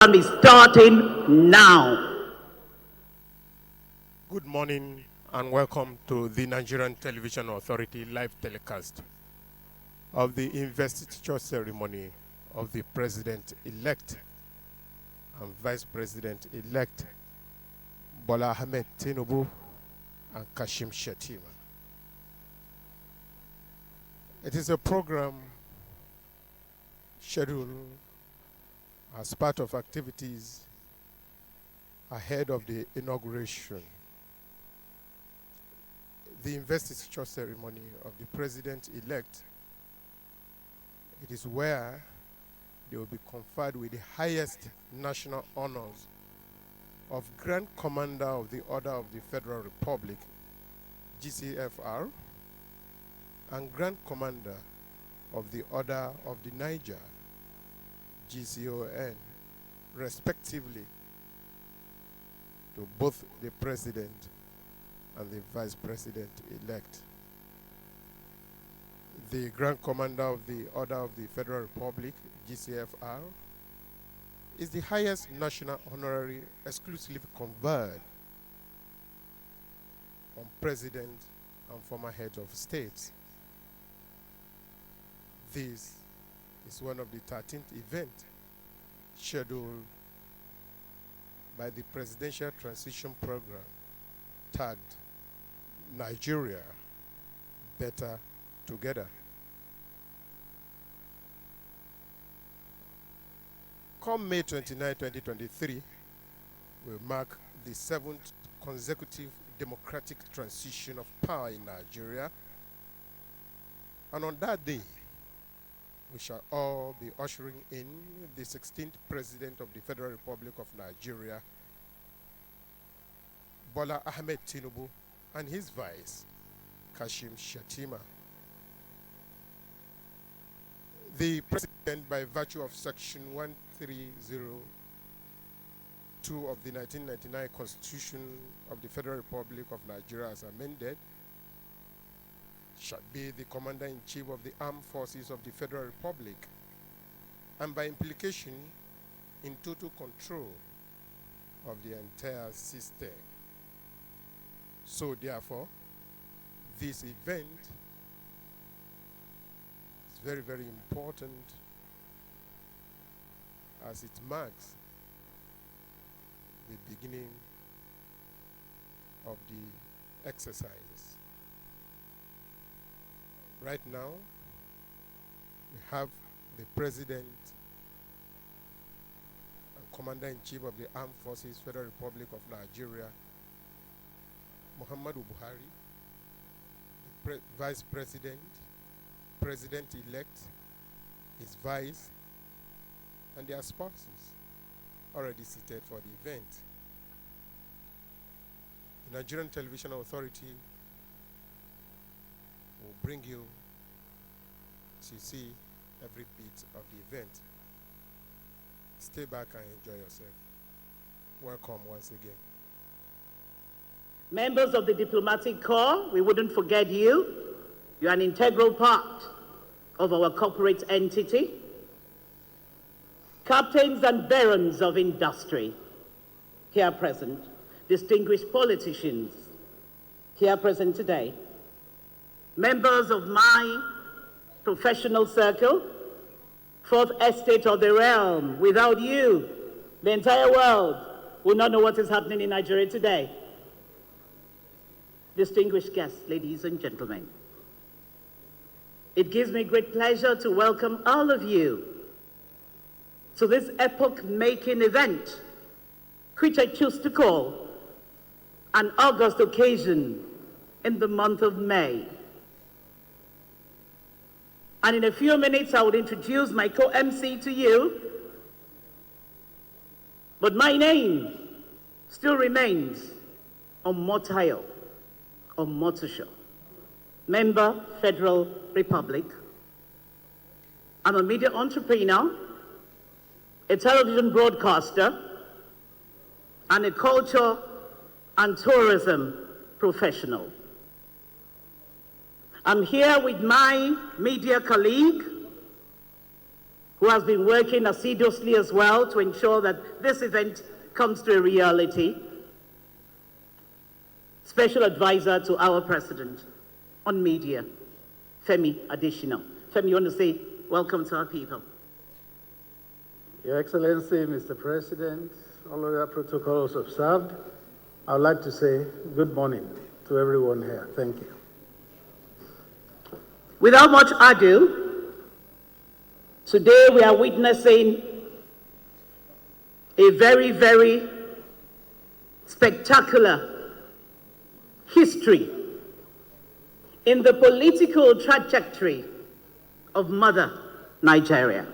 is starting now. Good morning and welcome to the Nigerian Television Authority live telecast of the investiture ceremony of the President-elect and Vice President-elect Bola Tinubu and Shettima. It is a program scheduled as part of activities ahead of the inauguration. The investiture ceremony of the President-elect, it is where they will be conferred with the highest national honors of Grand Commander of the Order of the Federal Republic, GCFR, and Grand Commander of the Order of the Niger, GCON, respectively, to both the President and the Vice President-elect. The Grand Commander of the Order of the Federal Republic, GCFR, is the highest national honorary exclusively conferred on President and former heads of states. This is one of the 13th events scheduled by the Presidential Transition Program tagged Nigeria Better Together. Come May 29, 2023, will mark the 7th consecutive democratic transition of power in Nigeria. And on that day, we shall all be ushering in the 16th President of the Federal Republic of Nigeria, Bola Tinubu, and his vice, Shettima. The President, by virtue of Section 1302 of the 1999 Constitution of the Federal Republic of Nigeria as amended, shall be the Commander-in-Chief of the Armed Forces of the Federal Republic, and by implication, in total control of the entire system. So therefore, this event is very, very important as it marks the beginning of the exercise. Right now, we have the President and Commander-in-Chief of the Armed Forces, Federal Republic of Nigeria, Muhammadu Buhari, the Vice President, President-elect, his vice, and their spouses already seated for the event. The Nigerian Television Authority will bring you to see every bit of the event. Stay back and enjoy yourself. Welcome once again. Members of the diplomatic corps, we wouldn't forget you. You're an integral part of our corporate entity. Captains and barons of industry, here present. Distinguished politicians, here present today. Members of my professional circle, fourth estate of the realm. Without you, the entire world will not know what is happening in Nigeria today. Distinguished guests, ladies and gentlemen, it gives me great pleasure to welcome all of you to this epoch-making event, which I choose to call an August occasion in the month of May. And in a few minutes, I will introduce my co-MC to you. But my name still remains Omotayo, Omotosho, member, Federal Republic. I'm a media entrepreneur, a television broadcaster, and a culture and tourism professional. I'm here with my media colleague, who has been working assiduously as well to ensure that this event comes to a reality. Special advisor to our president on media, Femi Adesina. Femi, you want to say welcome to our people? Your Excellency, Mr. President, all other protocols observed, I would like to say good morning to everyone here. Thank you. Without much ado, today we are witnessing a very, very spectacular history in the political trajectory of Mother Nigeria.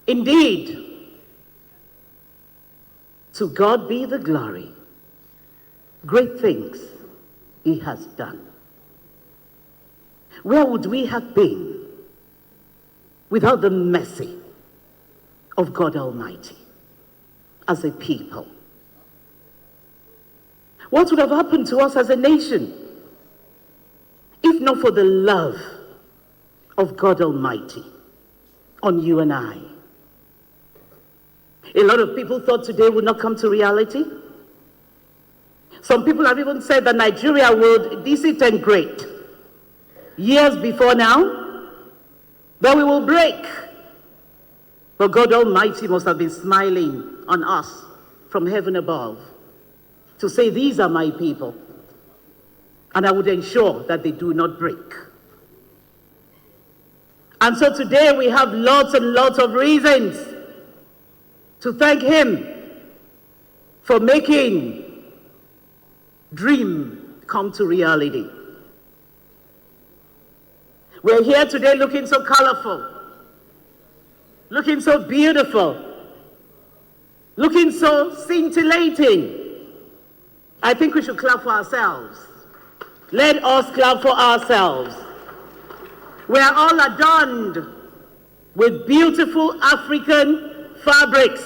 Indeed, to God be the glory. Great things he has done. Where would we have been without the mercy of God Almighty as a people? What would have happened to us as a nation if not for the love of God Almighty on you and I? A lot of people thought today would not come to reality. Some people have even said that Nigeria would disintegrate years before now, that we will break. But God Almighty must have been smiling on us from heaven above to say, these are my people, and I would ensure that they do not break. And so today we have lots and lots of reasons to thank him for making dream come to reality. We're here today looking so colorful, looking so beautiful, looking so scintillating. I think we should clap for ourselves. Let us clap for ourselves. We are all adorned with beautiful African fabrics,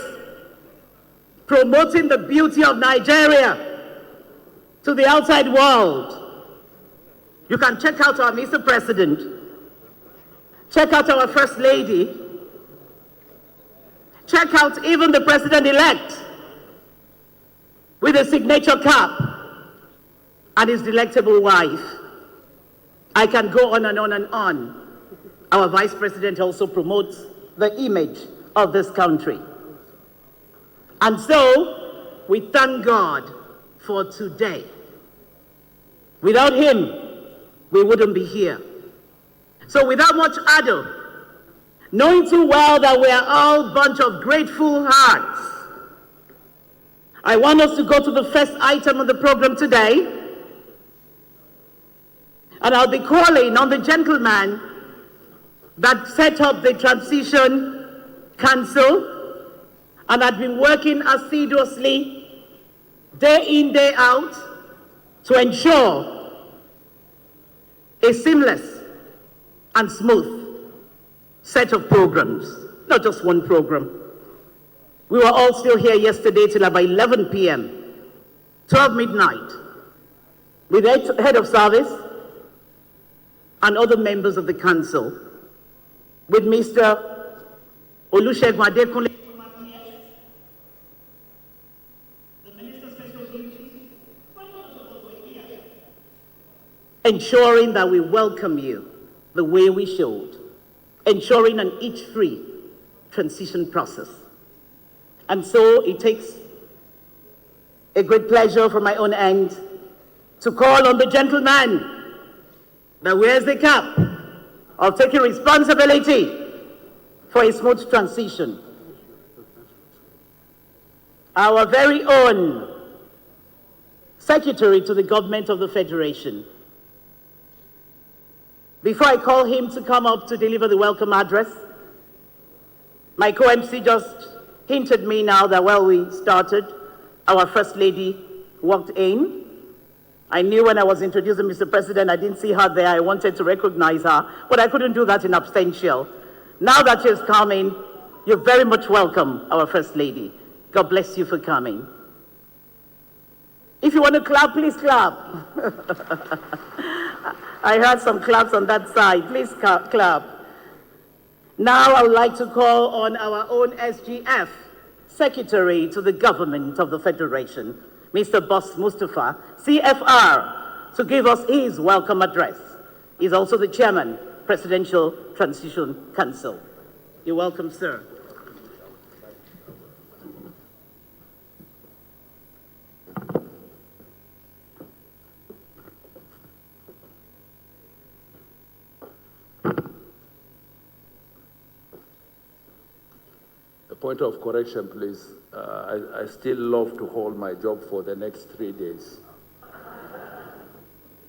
promoting the beauty of Nigeria to the outside world. You can check out our Mr. President, check out our First Lady, check out even the President-elect with a signature cap and his delectable wife. I can go on and on and on. Our Vice President also promotes the image of this country. And so, we thank God for today. Without him, we wouldn't be here. So without much ado, knowing too well that we are all a bunch of grateful hearts, I want us to go to the first item of the program today. And I'll be calling on the gentleman that set up the Transition Council and had been working assiduously day in, day out to ensure a seamless and smooth set of programs, not just one program. We were all still here yesterday till about 11 p.m., 12 midnight, with the head of service and other members of the council, with Mr. Olusegun Adekunle, the Minister of Special Duties, ensuring that we welcome you the way we should, ensuring an itch-free transition process. And so it takes a great pleasure from my own end to call on the gentleman that wears the cap of taking responsibility for a smooth transition. Our very own Secretary to the Government of the Federation. Before I call him to come up to deliver the welcome address, my co-MC just hinted me now that while we started, our First Lady walked in. I knew when I was introducing Mr. President, I didn't see her there. I wanted to recognize her, but I couldn't do that in absentia. Now that she's coming, you're very much welcome, our First Lady. God bless you for coming. If you want to clap, please clap. I heard some claps on that side. Please clap. Now I would like to call on our own SGF, Secretary to the Government of the Federation, Mr. Boss Mustafa, CFR, to give us his welcome address. He's also the Chairman, Presidential Transition Council. You're welcome, sir. A point of correction, please. I still love to hold my job for the next 3 days.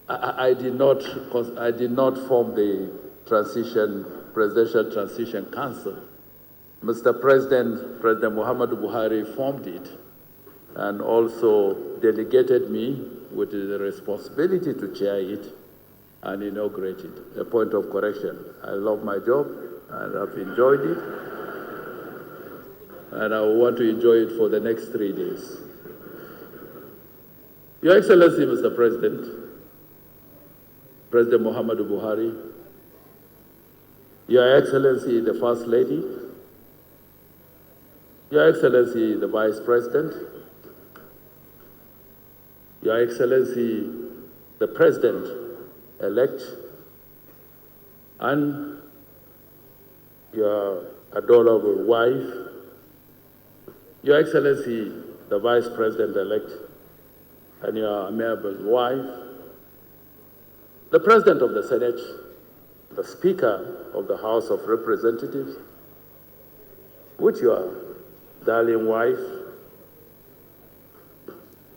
I did not form the Presidential Transition Council. Mr. President Muhammadu Buhari formed it and also delegated me with the responsibility to chair it and inaugurate it. A point of correction. I love my job and I've enjoyed it. And I want to enjoy it for the next 3 days. Your Excellency, Mr. President, President Muhammadu Buhari, Your Excellency, the First Lady, Your Excellency, the Vice President, Your Excellency, the President-elect, and your adorable wife, Your Excellency, the Vice President-elect, and your amiable wife, the President of the Senate, the Speaker of the House of Representatives, with your darling wife,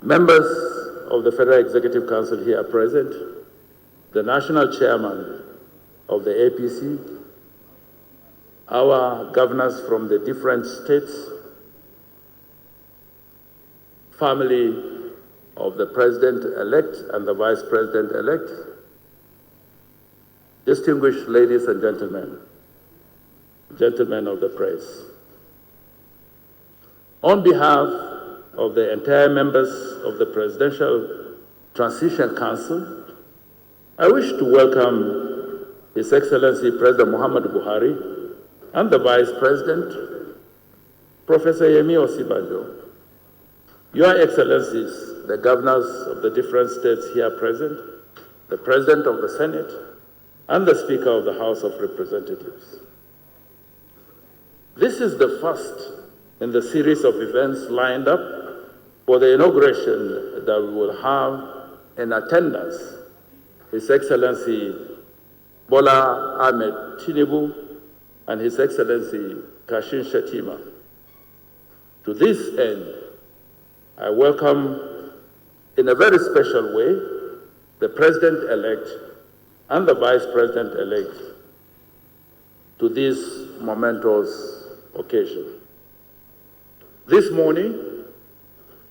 members of the Federal Executive Council here present, the National Chairman of the APC, our governors from the different states, family of the President-elect and the Vice President-elect, distinguished ladies and gentlemen of the press. On behalf of the entire members of the Presidential Transition Council, I wish to welcome His Excellency President Muhammadu Buhari and the Vice President, Professor Yemi Osibanjo, Your Excellencies, the governors of the different states here present, the President of the Senate, and the Speaker of the House of Representatives. This is the first in the series of events lined up for the inauguration that we will have in attendance His Excellency Bola Tinubu and His Excellency Shettima. To this end, I welcome in a very special way the President-elect and the Vice President-elect to this momentous occasion. This morning,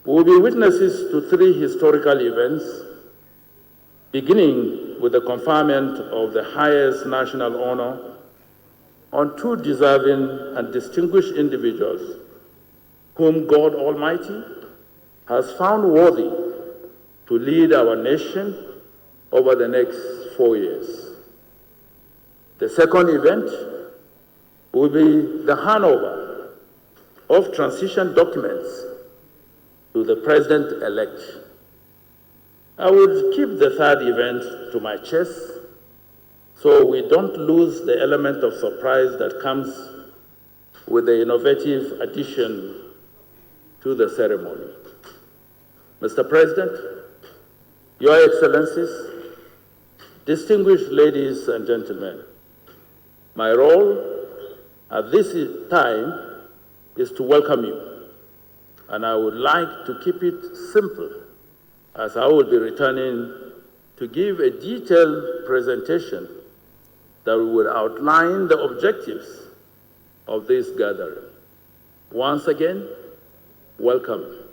we will be witnesses to 3 historical events, beginning with the conferment of the highest national honor on 2 deserving and distinguished individuals whom God Almighty has found worthy to lead our nation over the next 4 years. The second event will be the handover of transition documents to the President-elect. I would keep the third event to my chest so we don't lose the element of surprise that comes with the innovative addition to the ceremony. Mr. President, Your Excellencies, distinguished ladies and gentlemen, my role at this time is to welcome you, and I would like to keep it simple, as I will be returning to give a detailed presentation that will outline the objectives of this gathering. Once again, welcome.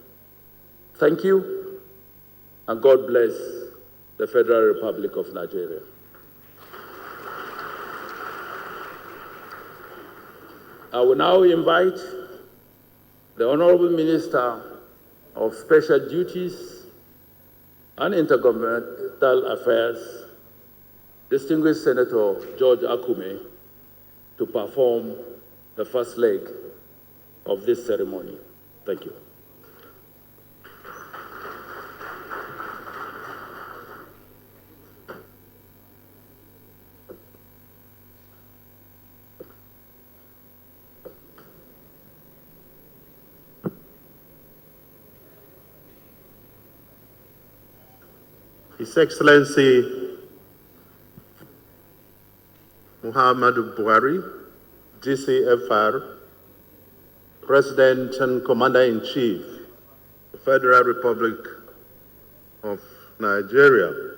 Thank you, and God bless the Federal Republic of Nigeria. I will now invite the Honorable Minister of Special Duties and Intergovernmental Affairs, distinguished Senator George Akume to perform the first leg of this ceremony. Thank you. His Excellency Muhammadu Buhari, GCFR, President and Commander-in-Chief, the Federal Republic of Nigeria.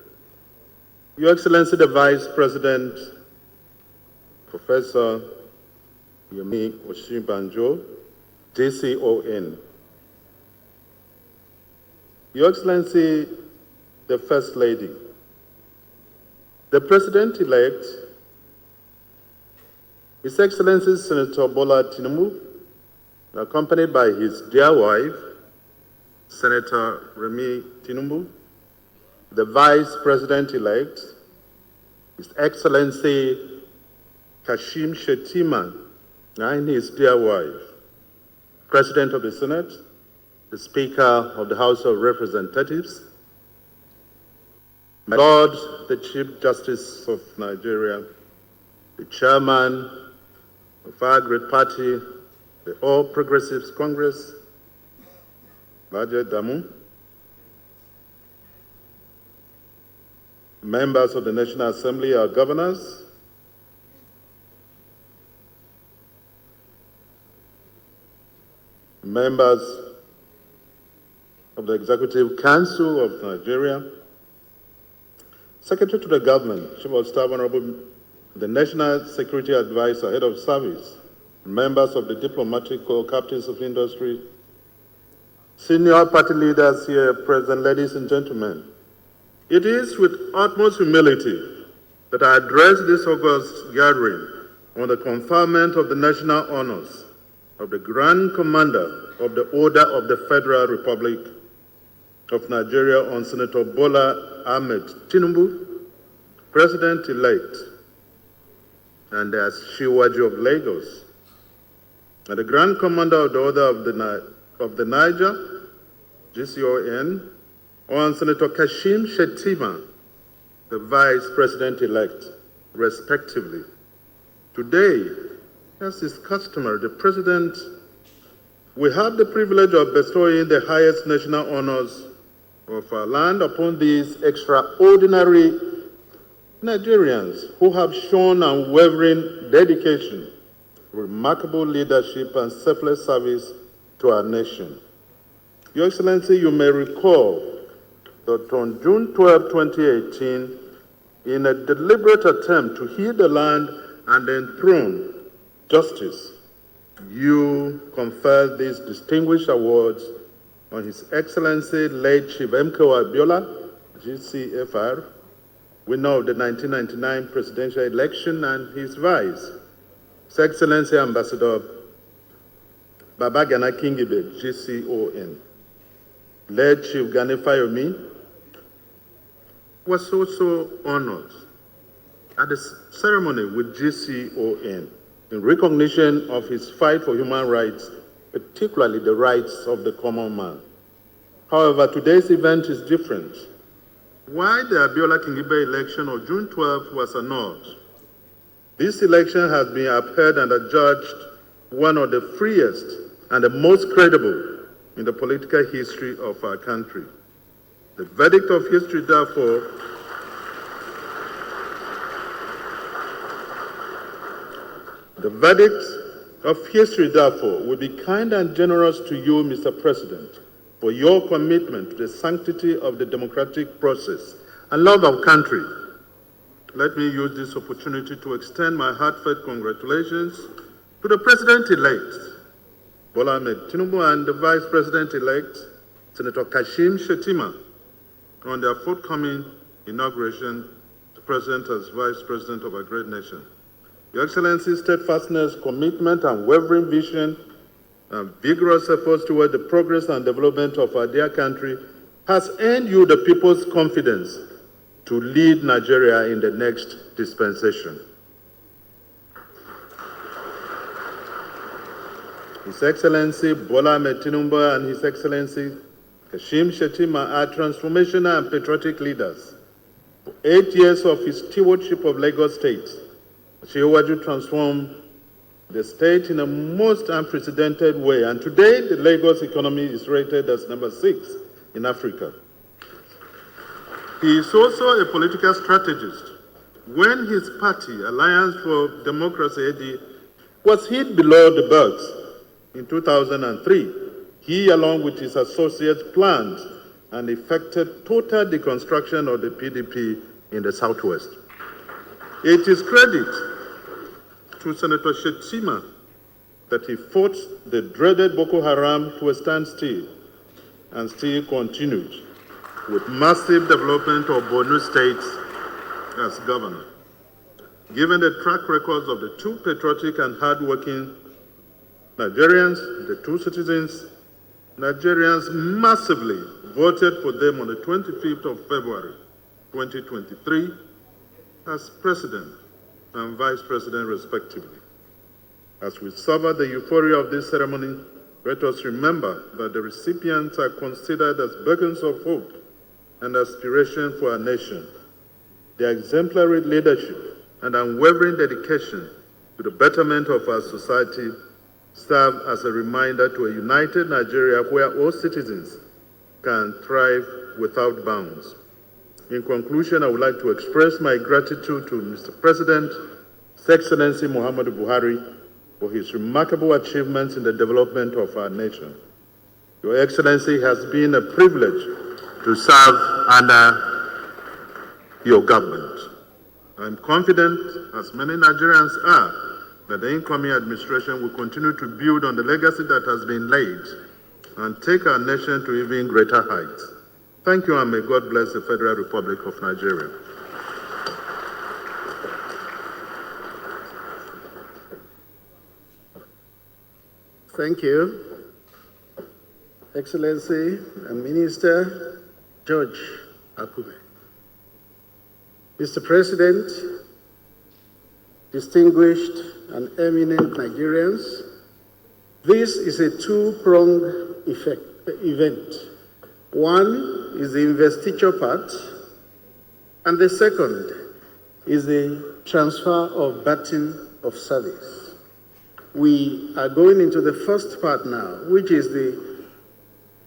Your Excellency the Vice President, Professor Yomi Oshibanjo, GCON. Your Excellency the First Lady, the President-elect, His Excellency Senator Bola Tinubu, accompanied by his dear wife, Senator Remi Tinubu, the Vice President-elect, His Excellency Kashim Shettima, and his dear wife, President of the Senate, the Speaker of the House of Representatives, my Lord, the Chief Justice of Nigeria, the Chairman of our great party, the All Progressives Congress, Baje Damu, members of the National Assembly, our governors, members of the Executive Council of Nigeria, Secretary to the Government, Chief of Staff, Honorable, the National Security Advisor, Head of Service, members of the Diplomatic Corps, Captains of Industry, senior party leaders here present, ladies and gentlemen. It is with utmost humility that I address this august gathering on the conferment of the national honors of the Grand Commander of the Order of the Federal Republic of Nigeria on Senator Bola Tinubu, President-elect, and as Shiwaju of Lagos, and the Grand Commander of the Order of the Niger, GCON, on Senator Kashim Shettima, the Vice President-elect, respectively. Today, as is customary, the President will have the privilege of bestowing the highest national honors of our land upon these extraordinary Nigerians who have shown unwavering dedication, remarkable leadership, and selfless service to our nation. Your Excellency, you may recall that on June 12, 2018, in a deliberate attempt to heal the land and enthrone justice, you conferred these distinguished awards on His Excellency late Chief M.K. Abiola, GCFR, winner of the 1999 presidential election, and his vice, His Excellency Ambassador Babagana Kingibe, GCON. Late Chief Gani Fayomi was also honored at the ceremony with GCON in recognition of his fight for human rights, particularly the rights of the common man. However, today's event is different. Why the Abiola Kingibe election of June 12 was annulled? This election has been upheld and adjudged one of the freest and the most credible in the political history of our country. The verdict of history, therefore, will be kind and generous to you, Mr. President, for your commitment to the sanctity of the democratic process and love of country. Let me use this opportunity to extend my heartfelt congratulations to the President-elect, Bola Tinubu, and the Vice President-elect, Senator Kashim Shettima, on their forthcoming inauguration to President as Vice President of our great nation. Your Excellency's steadfastness, commitment, and unwavering vision, and vigorous efforts toward the progress and development of our dear country has earned you the people's confidence to lead Nigeria in the next dispensation. His Excellency Bola Tinubu and His Excellency Shettima are transformational and patriotic leaders. For 8 years of his stewardship of Lagos State, Shiwaju transformed the state in a most unprecedented way, and today the Lagos economy is rated as number 6 in Africa. He is also a political strategist. When his party, Alliance for Democracy, AD, was hit below the belt in 2003, he, along with his associates, planned and effected total deconstruction of the PDP in the Southwest. It is credit to Senator Shettima that he fought the dreaded Boko Haram to a standstill and still continued with massive development of Borno State as governor. Given the track records of the two patriotic and hardworking Nigerians, the two citizens, Nigerians massively voted for them on the 25th of February 2023 as president and vice president respectively. As we savor the euphoria of this ceremony, let us remember that the recipients are considered as beacons of hope and aspiration for our nation. Their exemplary leadership and unwavering dedication to the betterment of our society serve as a reminder to a united Nigeria where all citizens can thrive without bounds. In conclusion, I would like to express my gratitude to Mr. President, His Excellency Muhammadu Buhari, for his remarkable achievements in the development of our nation. Your Excellency, it has been a privilege to serve under your government. I'm confident, as many Nigerians are, that the incoming administration will continue to build on the legacy that has been laid and take our nation to even greater heights. Thank you, and may God bless the Federal Republic of Nigeria. Thank you, Excellency and Minister George Akume. Mr. President, distinguished and eminent Nigerians, this is a two-pronged event. One is the investiture part, and the second is the transfer of baton of service. We are going into the first part now, which is the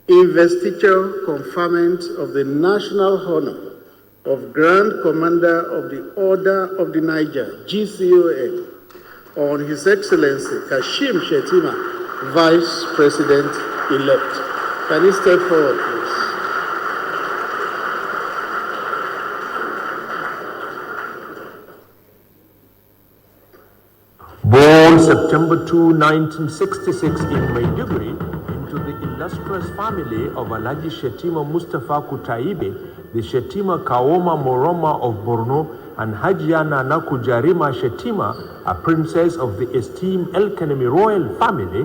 investiture conferment of the national honor of Grand Commander of the Order of the Niger, GCON, on His Excellency Kashim Shettima, Vice President-elect. Can you step forward, please? Born September 2, 1966 in Maiduguri, into the illustrious family of Alhaji Shettima Mustafa Kutaibe, the Shettima Kaoma Moroma of Borno, and Hajia Nana Kujarima Shettima, a princess of the esteemed Elkanemi royal family.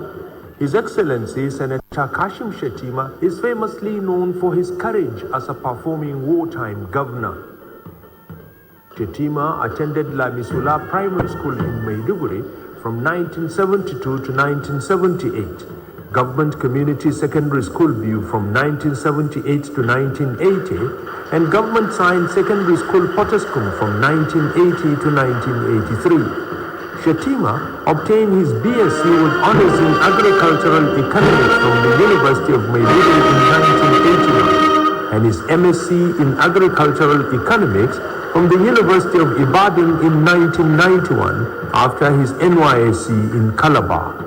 His Excellency Senator Kashim Shettima is famously known for his courage as a performing wartime governor. Shettima attended La Misula Primary School in Maiduguri from 1972 to 1978, Government Community Secondary School View from 1978 to 1980, and Government Science Secondary School Potoskum from 1980 to 1983. Shettima obtained his BSc with honors in agricultural economics from the University of Maiduguri in 1981 and his MSc in agricultural economics from the University of Ibadan in 1991 after his NYSc in Calabar.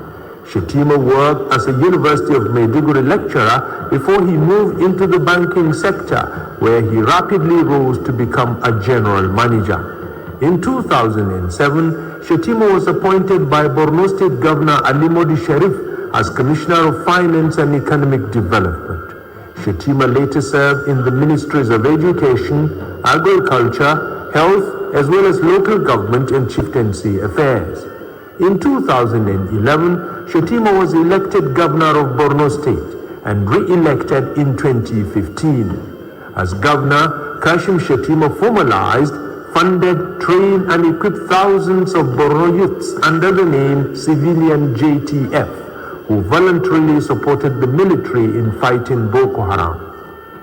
Shettima worked as a University of Maiduguri lecturer before he moved into the banking sector, where he rapidly rose to become a general manager. In 2007, Shettima was appointed by Borno State Governor Ali Modi Sharif as Commissioner of Finance and Economic Development. Shettima later served in the Ministries of Education, Agriculture, Health, as well as local government and chieftaincy affairs. In 2011, Shettima was elected Governor of Borno State and re-elected in 2015. As Governor, Kashim Shettima formalized, funded, trained and equipped thousands of Borno youths under the name Civilian JTF, who voluntarily supported the military in fighting Boko Haram.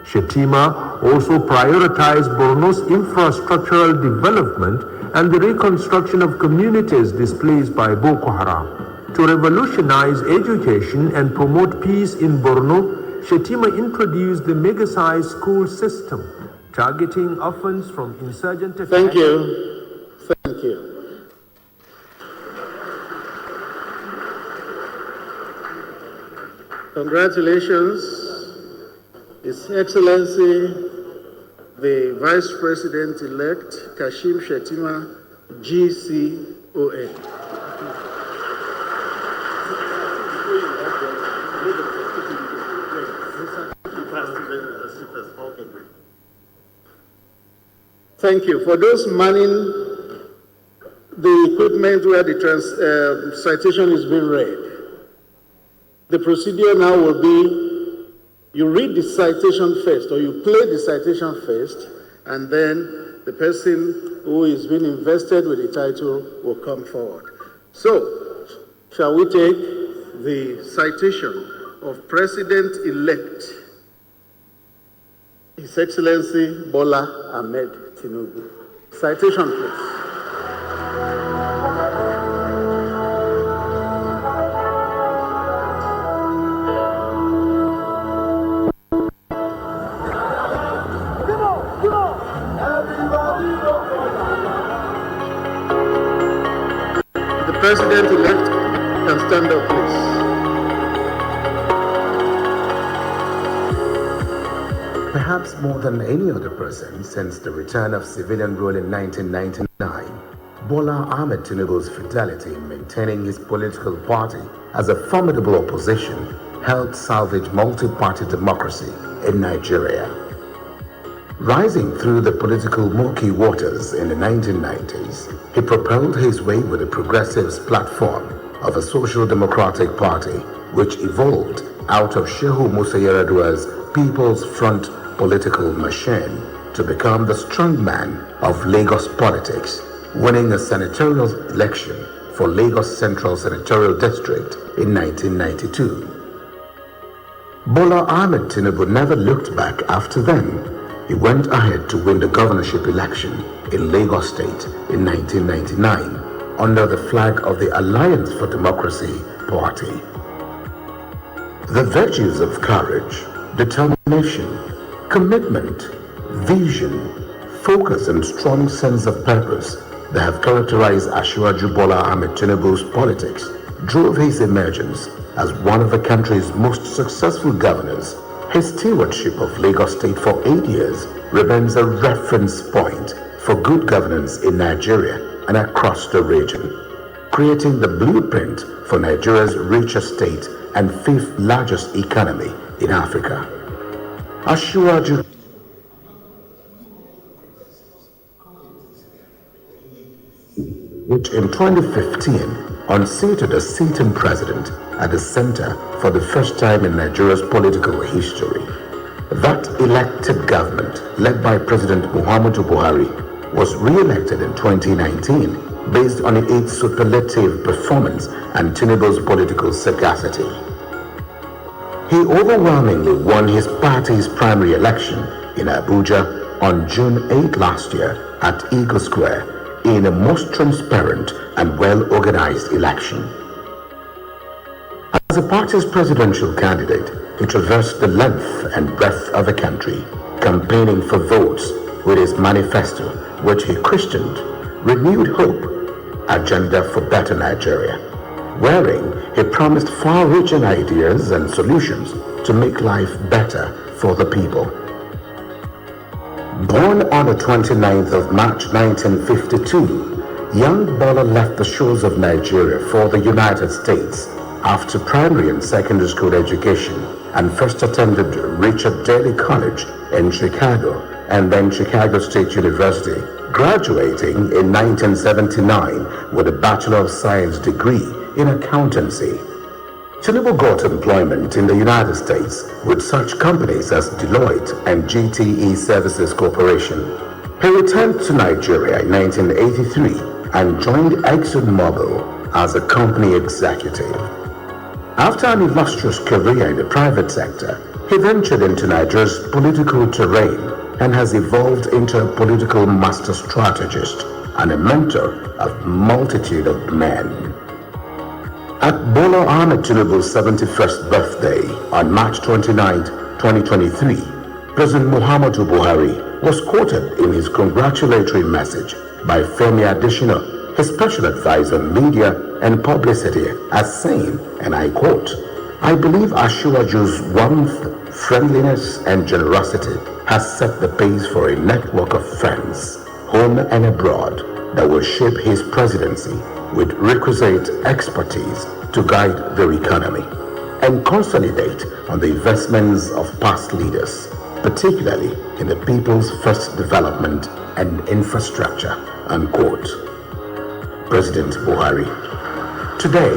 Shettima also prioritized Borno's infrastructural development and the reconstruction of communities displaced by Boko Haram. To revolutionize education and promote peace in Borno, Shettima introduced the mega-sized school system, targeting orphans from insurgent attacks. Thank you. Thank you. Congratulations, His Excellency, the Vice President-elect Kashim Shettima, GCON. Thank you. For those manning the equipment where the citation is being read, the procedure now will be you read the citation first, or you play the citation first, and then the person who is being invested with the title will come forward. So, shall we take the citation of President-elect His Excellency Bola Tinubu. Citation, please. The President-elect can stand up, please. Perhaps more than any other person since the return of civilian rule in 1999, Bola Tinubu's fidelity in maintaining his political party as a formidable opposition helped salvage multi-party democracy in Nigeria. Rising through the political murky waters in the 1990s, he propelled his way with the Progressives platform of a social democratic party which evolved out of Shehu Musa Yar'Adua's People's Front political machine to become the strongman of Lagos politics, winning a senatorial election for Lagos Central Senatorial District in 1992. Bola Tinubu never looked back after then. He went ahead to win the governorship election in Lagos State in 1999 under the flag of the Alliance for Democracy Party. The virtues of courage, determination, commitment, vision, focus and strong sense of purpose that have characterized Asiwaju Bola Tinubu's politics drove his emergence as one of the country's most successful governors. His stewardship of Lagos State for 8 years remains a reference point for good governance in Nigeria and across the region, creating the blueprint for Nigeria's richest state and fifth largest economy in Africa. Asiwaju which in 2015 unseated a sitting president at the center for the first time in Nigeria's political history. That elected government, led by President Muhammadu Buhari, was re-elected in 2019 based on its superlative performance and Tinubu's political sagacity. He overwhelmingly won his party's primary election in Abuja on June 8 last year at Eagle Square in a most transparent and well-organized election. As the party's presidential candidate, he traversed the length and breadth of the country, campaigning for votes with his manifesto, which he christened Renewed Hope, Agenda for Better Nigeria, wherein he promised far-reaching ideas and solutions to make life better for the people. Born on the 29th of March 1952, young Bola left the shores of Nigeria for the United States after primary and secondary school education and first attended Richard Daley College in Chicago and then Chicago State University, graduating in 1979 with a Bachelor of Science degree in accountancy. Tinubu got employment in the United States with such companies as Deloitte and GTE Services Corporation. He returned to Nigeria in 1983 and joined ExxonMobil as a company executive. After an illustrious career in the private sector, he ventured into Nigeria's political terrain and has evolved into a political master strategist and a mentor of multitude of men. At Bola Tinubu's 71st birthday on March 29, 2023, President Muhammadu Buhari was quoted in his congratulatory message by Femi Adesina, his special advisor on media and publicity, as saying, and I quote, "I believe Ashiwaju's warmth, friendliness and generosity has set the pace for a network of friends, home and abroad, that will shape his presidency with requisite expertise to guide their economy and consolidate on the investments of past leaders, particularly in the people's first development and infrastructure," unquote. President Buhari. Today,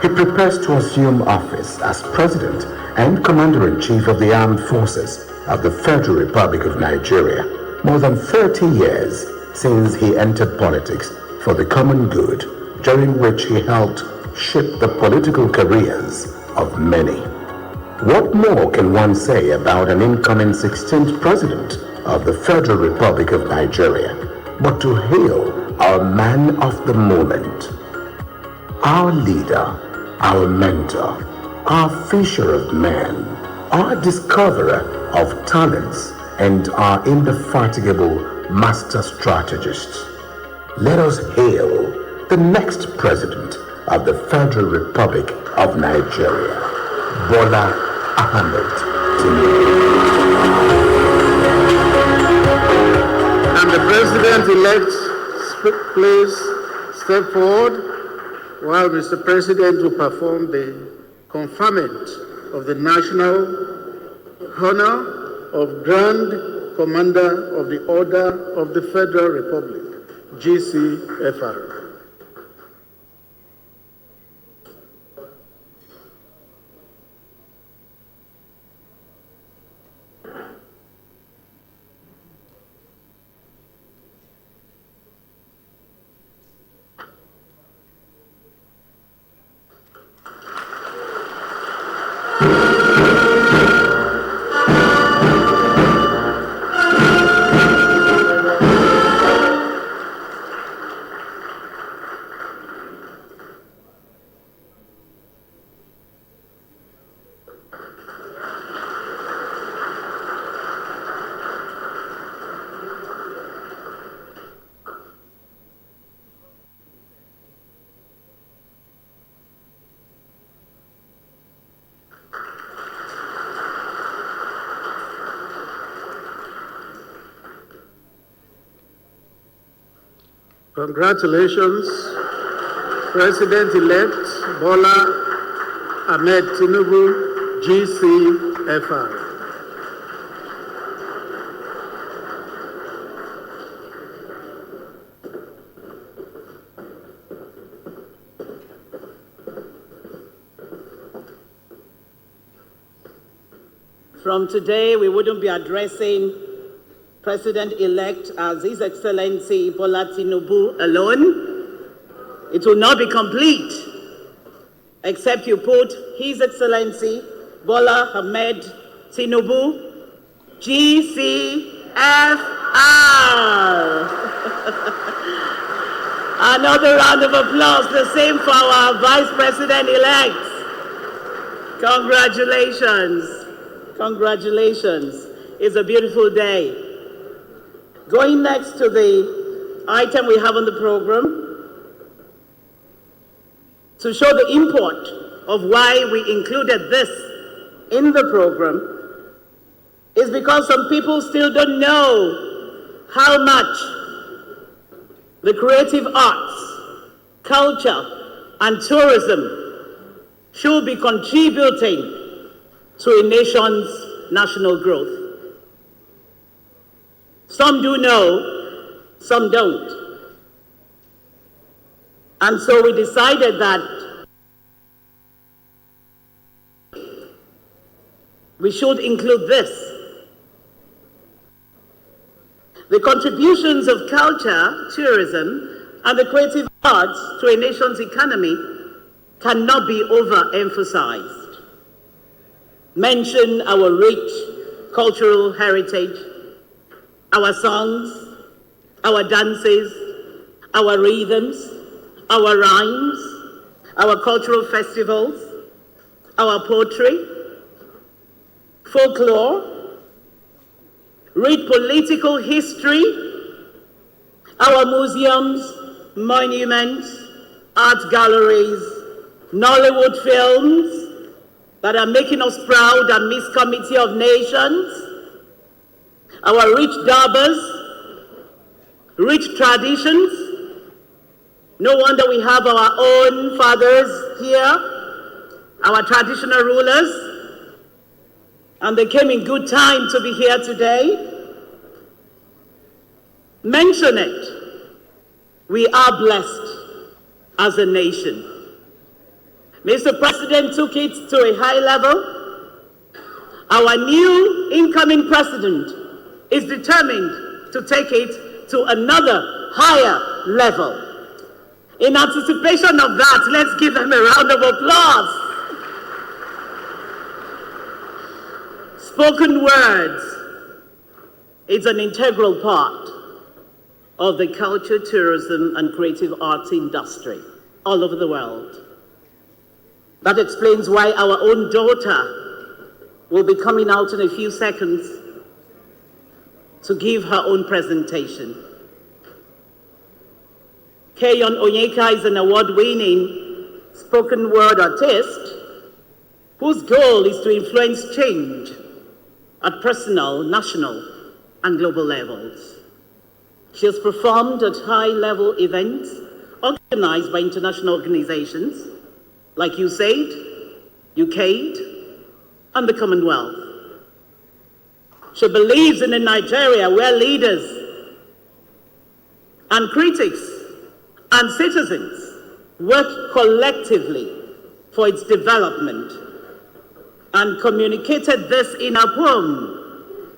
he prepares to assume office as President and Commander-in-Chief of the Armed Forces of the Federal Republic of Nigeria, more than 30 years since he entered politics for the common good, during which he helped shape the political careers of many. What more can one say about an incoming 16th President of the Federal Republic of Nigeria but to hail our man of the moment, our leader, our mentor, our fisher of men, our discoverer of talents, and our indefatigable master strategist. Let us hail the next President of the Federal Republic of Nigeria, Bola Tinubu. And the President-elect, please step forward while Mr. President will perform the conferment of the national honor of Grand Commander of the Order of the Federal Republic, GCFR. Congratulations, President-elect Bola Tinubu, GCFR. From today, we wouldn't be addressing President-elect as His Excellency Bola Tinubu alone. It will not be complete except you put His Excellency Bola Tinubu, GCFR. Another round of applause, the same for our Vice President-elect. Congratulations. Congratulations. It's a beautiful day. Going next to the item we have on the program, to show the import of why we included this in the program, is because some people still don't know how much the creative arts, culture, and tourism should be contributing to a nation's national growth. Some do know, some don't. And so we decided that we should include this. The contributions of culture, tourism, and the creative arts to a nation's economy cannot be overemphasized. Mention our rich cultural heritage, our songs, our dances, our rhythms, our rhymes, our cultural festivals, our poetry, folklore, read political history, our museums, monuments, art galleries, Nollywood films that are making us proud and Miss Committee of Nations, our rich darbas, rich traditions. No wonder we have our own fathers here, our traditional rulers, and they came in good time to be here today. Mention it. We are blessed as a nation. Mr. President took it to a high level. Our new incoming president is determined to take it to another higher level. In anticipation of that, let's give him a round of applause. Spoken words is an integral part of the culture, tourism, and creative arts industry all over the world. That explains why our own daughter will be coming out in a few seconds to give her own presentation. Keyon Onyeka is an award-winning spoken word artist whose goal is to influence change at personal, national, and global levels. She has performed at high-level events organized by international organizations like USAID, UKAID, and the Commonwealth. She believes in a Nigeria where leaders and critics and citizens work collectively for its development, and communicated this in her poem,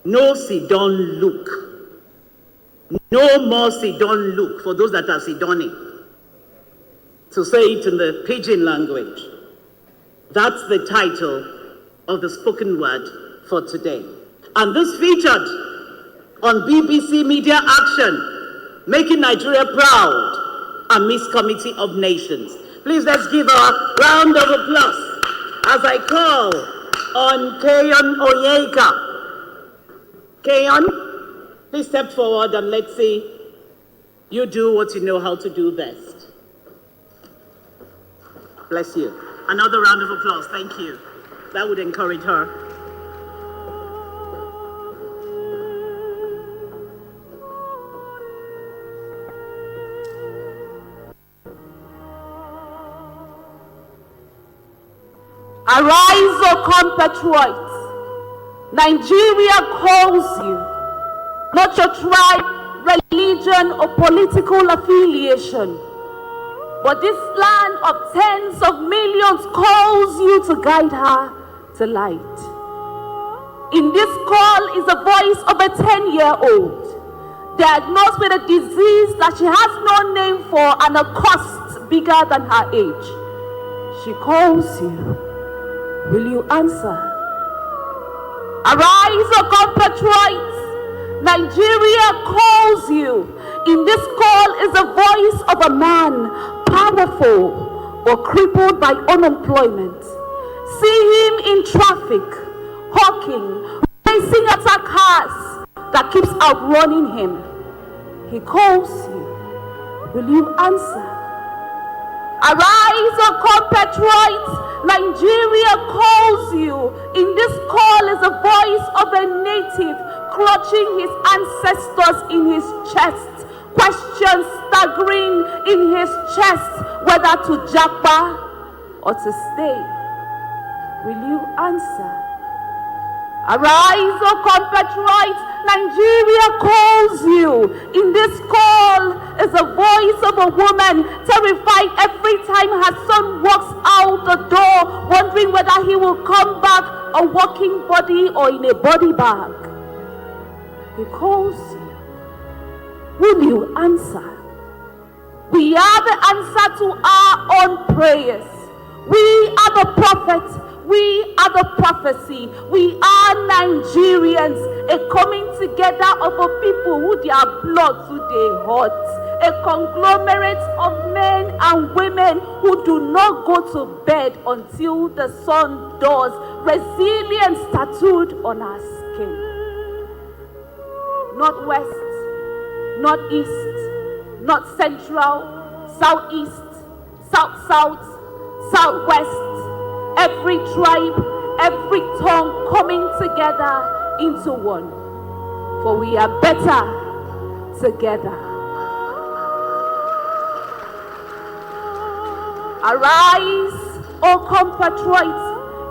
No Sidon Look. No more Sidon Look, for those that are Sidoning. To say it in the pidgin language. That's the title of the spoken word for today. And this featured on BBC Media Action, Making Nigeria Proud, and Miss Committee of Nations. Please let's give a round of applause as I call on Keyon Onyeka. Keyon, please step forward and let's see you do what you know how to do best. Bless you. Another round of applause. Thank you. That would encourage her. Arise, O compatriots. Nigeria calls you. Not your tribe, religion, or political affiliation. But this land of tens of millions calls you to guide her to light. In this call is the voice of a 10-year-old, diagnosed with a disease that she has no name for and a cost bigger than her age. She calls you. Will you answer? Arise, O compatriots. Nigeria calls you. In this call is the voice of a man, powerful but crippled by unemployment. See him in traffic, hawking, racing attack cars that keeps outrunning him. He calls you. Will you answer? Arise, O compatriots. Nigeria calls you. In this call is the voice of a native clutching his ancestors in his chest, questions staggering in his chest whether to japa or to stay. Will you answer? Arise, O compatriots. Nigeria calls you. In this call is the voice of a woman terrified every time her son walks out the door, wondering whether he will come back a walking body or in a body bag. He calls you. Will you answer? We are the answer to our own prayers. We are the prophets. We are the prophecy. We are Nigerians, a coming together of a people who their blood to their hearts, a conglomerate of men and women who do not go to bed until the sun does, resilience tattooed on our skin. Not west, not east, not central, southeast, south-south, southwest. Every tribe, every tongue coming together into one. For we are better together. Arise, O compatriots.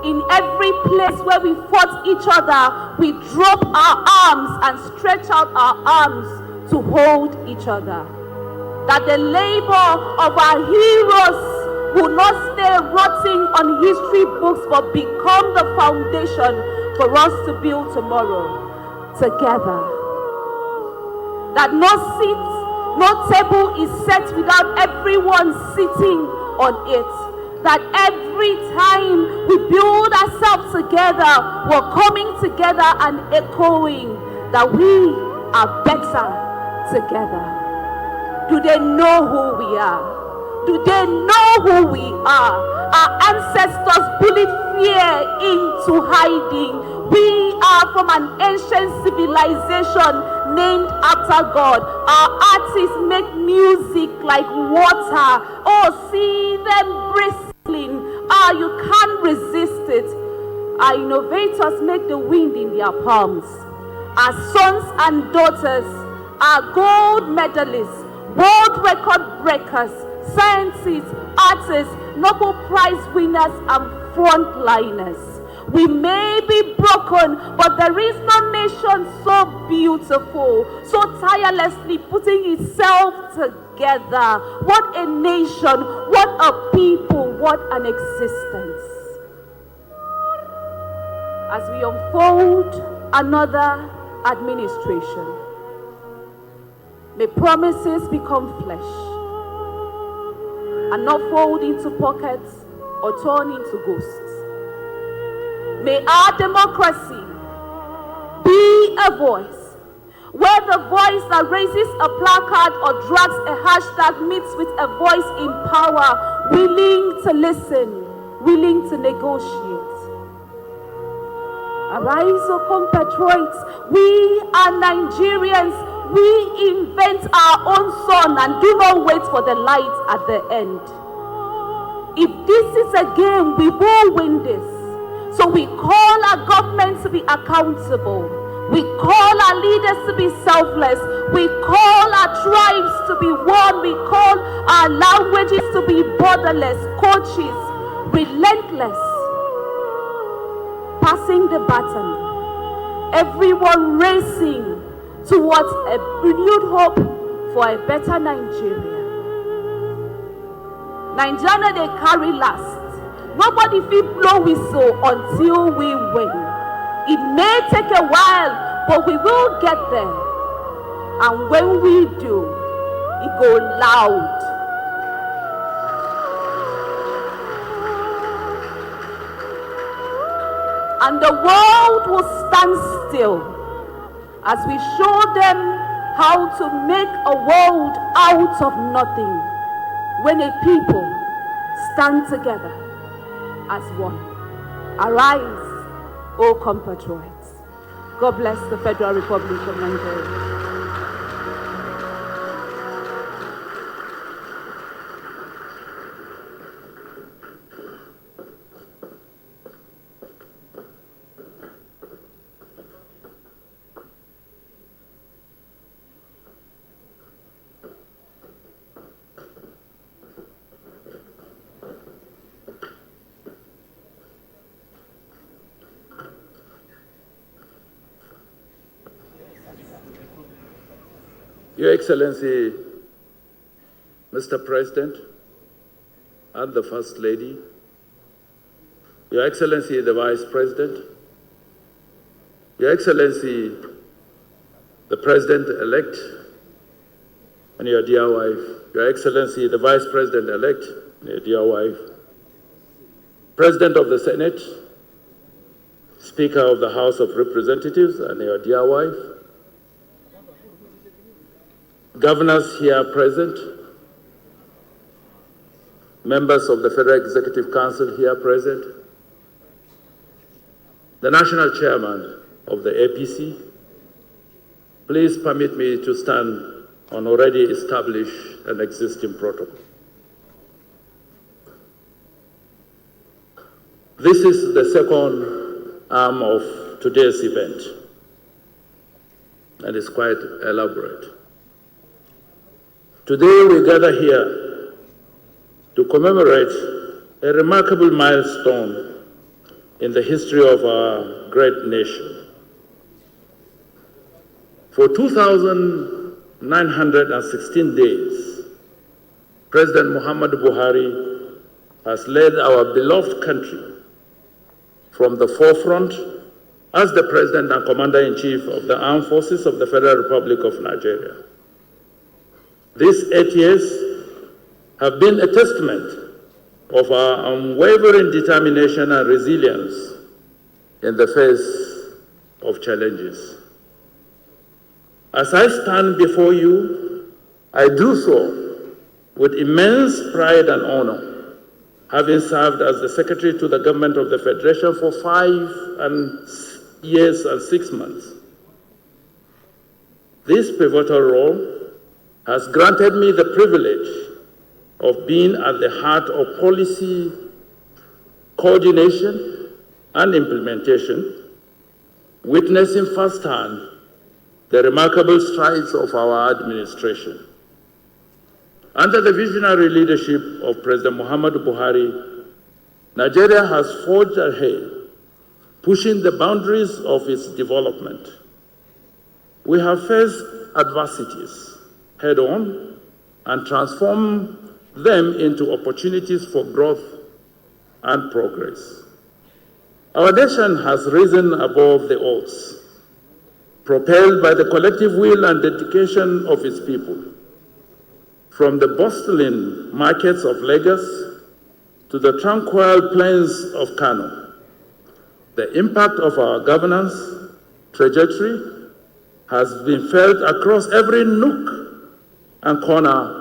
In every place where we fought each other, we drop our arms and stretch out our arms to hold each other. That the labor of our heroes will not stay rotting on history books, but become the foundation for us to build tomorrow together. That no seat, no table is set without everyone sitting on it. That every time we build ourselves together, we're coming together and echoing that we are better together. Do they know who we are? Do they know who we are? Our ancestors bullied fear into hiding. We are from an ancient civilization named after God. Our artists make music like water. Oh, see them bristling. You can't resist it. Our innovators make the wind in their palms. Our sons and daughters are gold medalists, world record breakers, scientists, artists, Nobel Prize winners, and frontliners. We may be broken, but there is no nation so beautiful, so tirelessly putting itself together. What a nation, what a people, what an existence. As we unfold another administration, may promises become flesh and not fold into pockets or turn into ghosts. May our democracy be a voice, where the voice that raises a placard or drags a hashtag meets with a voice in power, willing to listen, willing to negotiate. Arise, O compatriots, we are Nigerians. We invent our own sun and do not wait for the light at the end. If this is a game, we will win this. So we call our government to be accountable. We call our leaders to be selfless. We call our tribes to be one. We call our languages to be borderless, coaches, relentless, passing the baton. Everyone racing towards a renewed hope for a better Nigeria. Nigeria they carry last. Nobody feel blow whistle until we win. It may take a while, but we will get there. And when we do, it go loud. And the world will stand still as we show them how to make a world out of nothing when a people stand together as one. Arise, O compatriots. God bless the Federal Republic of Nigeria. Your Excellency, Mr. President, and the First Lady, Your Excellency the Vice President, Your Excellency the President-elect, and your dear wife, Your Excellency the Vice President-elect, and your dear wife, President of the Senate, Speaker of the House of Representatives, and your dear wife, governors here present, members of the Federal Executive Council here present, the National Chairman of the APC, please permit me to stand on already established and existing protocol. This is the second arm of today's event, and it's quite elaborate. Today we gather here to commemorate a remarkable milestone in the history of our great nation. For 2,916 days, President Muhammadu Buhari has led our beloved country from the forefront as the President and Commander-in-Chief of the Armed Forces of the Federal Republic of Nigeria. These 8 years have been a testament of our unwavering determination and resilience in the face of challenges. As I stand before you, I do so with immense pride and honor, having served as the Secretary to the Government of the Federation for 5 years and 6 months. This pivotal role has granted me the privilege of being at the heart of policy coordination and implementation, witnessing firsthand the remarkable strides of our administration. Under the visionary leadership of President Muhammadu Buhari, Nigeria has forged ahead, pushing the boundaries of its development. We have faced adversities head-on and transformed them into opportunities for growth and progress. Our nation has risen above the odds, propelled by the collective will and dedication of its people. From the bustling markets of Lagos to the tranquil plains of Kano, the impact of our governance trajectory has been felt across every nook and corner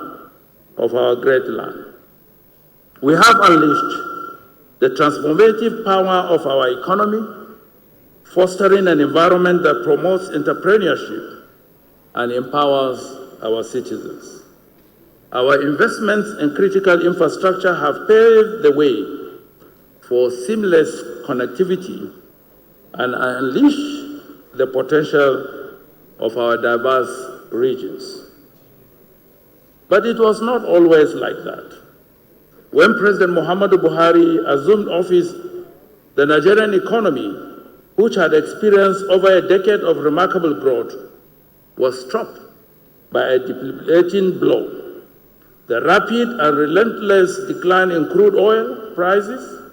of our great land. We have unleashed the transformative power of our economy, fostering an environment that promotes entrepreneurship and empowers our citizens. Our investments in critical infrastructure have paved the way for seamless connectivity and unleash the potential of our diverse regions. But it was not always like that. When President Muhammadu Buhari assumed office, the Nigerian economy, which had experienced over a decade of remarkable growth, was struck by a debilitating blow. The rapid and relentless decline in crude oil prices,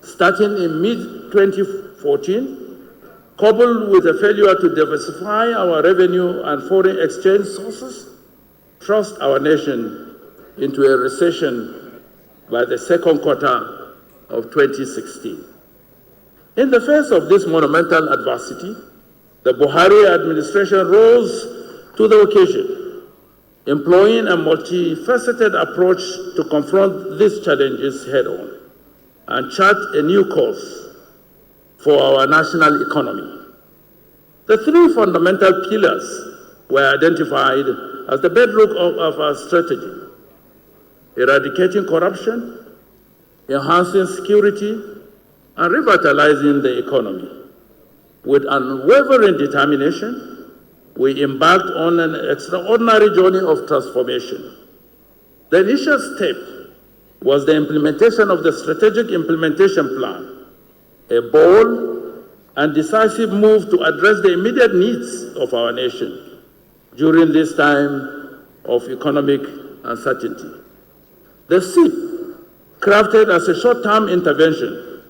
starting in mid-2014, coupled with a failure to diversify our revenue and foreign exchange sources, thrust our nation into a recession by the second quarter of 2016. In the face of this monumental adversity, the Buhari administration rose to the occasion, employing a multifaceted approach to confront these challenges head-on and chart a new course for our national economy. The three fundamental pillars were identified as the bedrock of our strategy: eradicating corruption, enhancing security, and revitalizing the economy. With unwavering determination, we embarked on an extraordinary journey of transformation. The initial step was the implementation of the Strategic Implementation Plan, a bold and decisive move to address the immediate needs of our nation during this time of economic uncertainty. The SIP, crafted as a short-term intervention,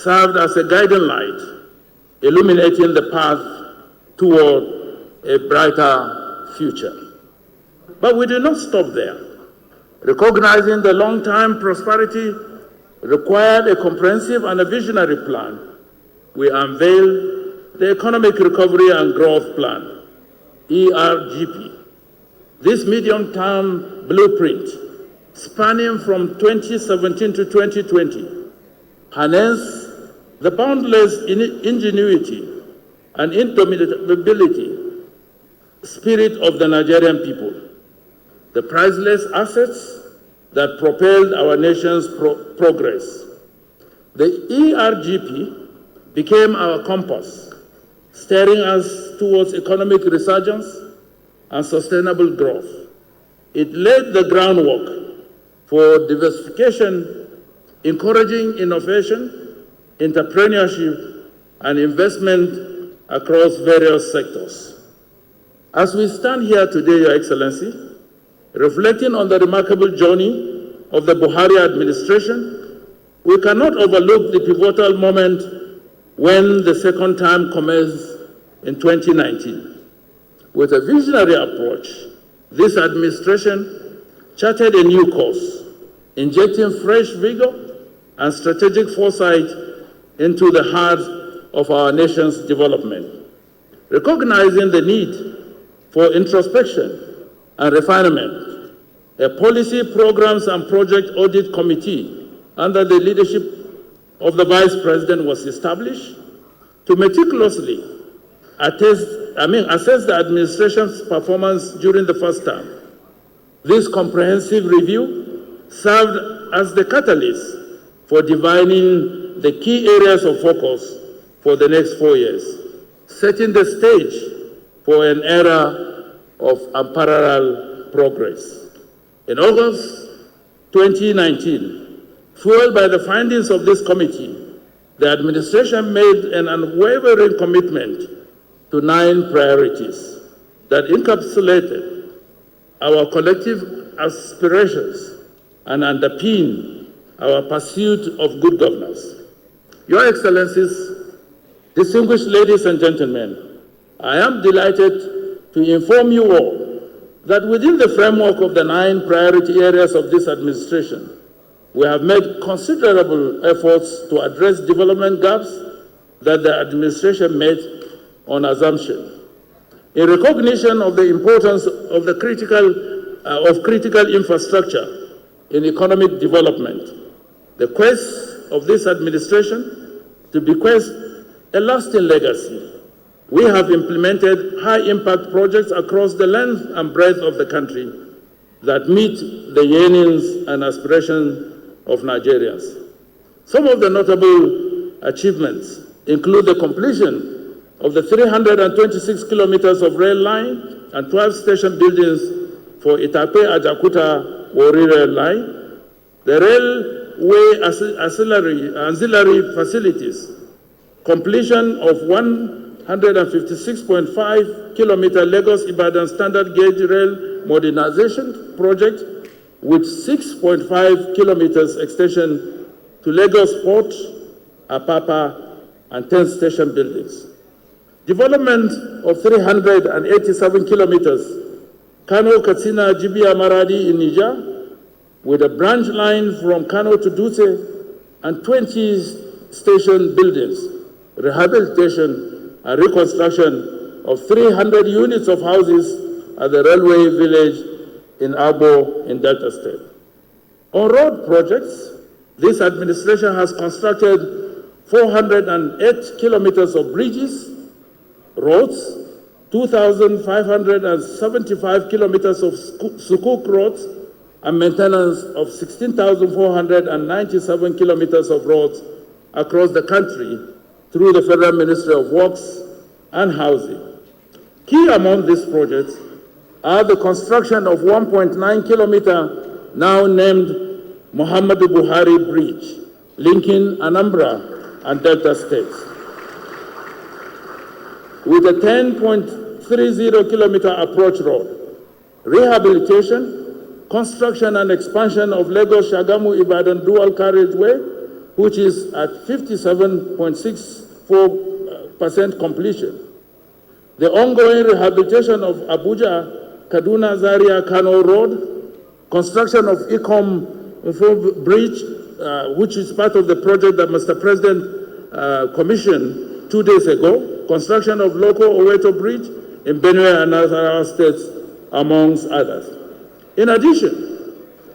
served as a guiding light, illuminating the path toward a brighter future. But we did not stop there. Recognizing the long-term prosperity required a comprehensive and a visionary plan, we unveiled the Economic Recovery and Growth Plan, ERGP. This medium-term blueprint, spanning from 2017 to 2020, harnessed the boundless ingenuity and indomitability spirit of the Nigerian people, the priceless assets that propelled our nation's progress. The ERGP became our compass, steering us towards economic resurgence and sustainable growth. It laid the groundwork for diversification, encouraging innovation, entrepreneurship, and investment across various sectors. As we stand here today, Your Excellency, reflecting on the remarkable journey of the Buhari administration, we cannot overlook the pivotal moment when the second term commenced in 2019. With a visionary approach, this administration charted a new course, injecting fresh vigor and strategic foresight into the heart of our nation's development. Recognizing the need for introspection and refinement, a policy, programs, and project audit committee under the leadership of the Vice President was established to meticulously assess the administration's performance during the first term. This comprehensive review served as the catalyst for defining the key areas of focus for the next 4 years, setting the stage for an era of unparalleled progress. In August 2019, fueled by the findings of this committee, the administration made an unwavering commitment to 9 priorities that encapsulated our collective aspirations and underpin our pursuit of good governance. Your Excellencies, distinguished ladies and gentlemen, I am delighted to inform you all that within the framework of the 9 priority areas of this administration, we have made considerable efforts to address development gaps that the administration made on assumption. In recognition of the importance of the critical infrastructure in economic development, the quest of this administration to bequeath a lasting legacy, we have implemented high-impact projects across the length and breadth of the country that meet the yearnings and aspirations of Nigerians. Some of the notable achievements include the completion of the 326 kilometers of rail line and 12 station buildings for Itape-Ajakuta Warri rail line, the railway ancillary facilities, completion of 156.5 kilometer Lagos-Ibadan standard gauge rail modernization project with 6.5 kilometers extension to Lagos Port, Apapa, and 10 station buildings. Development of 387 kilometers Kano, Katsina, Jibia, Maradi in Niger, with a branch line from Kano to Dutse and 20 station buildings, rehabilitation and reconstruction of 300 units of houses at the railway village in Abo in Delta State. On road projects, this administration has constructed 408 kilometers of bridges, roads, 2,575 kilometers of sukuk roads, and maintenance of 16,497 kilometers of roads across the country through the Federal Ministry of Works and Housing. Key among these projects are the construction of 1.9 kilometer, now named Muhammadu Buhari Bridge, linking Anambra and Delta states, with a 10.30 kilometer approach road, rehabilitation, construction and expansion of Lagos-Shagamu-Ibadan dual carriageway, which is at 57.64% completion. The ongoing rehabilitation of Abuja, Kaduna, Zaria, Kano Road, construction of ICOM Bridge, which is part of the project that Mr. President commissioned 2 days ago, construction of local Oweto Bridge in Benue and other states, amongst others. In addition,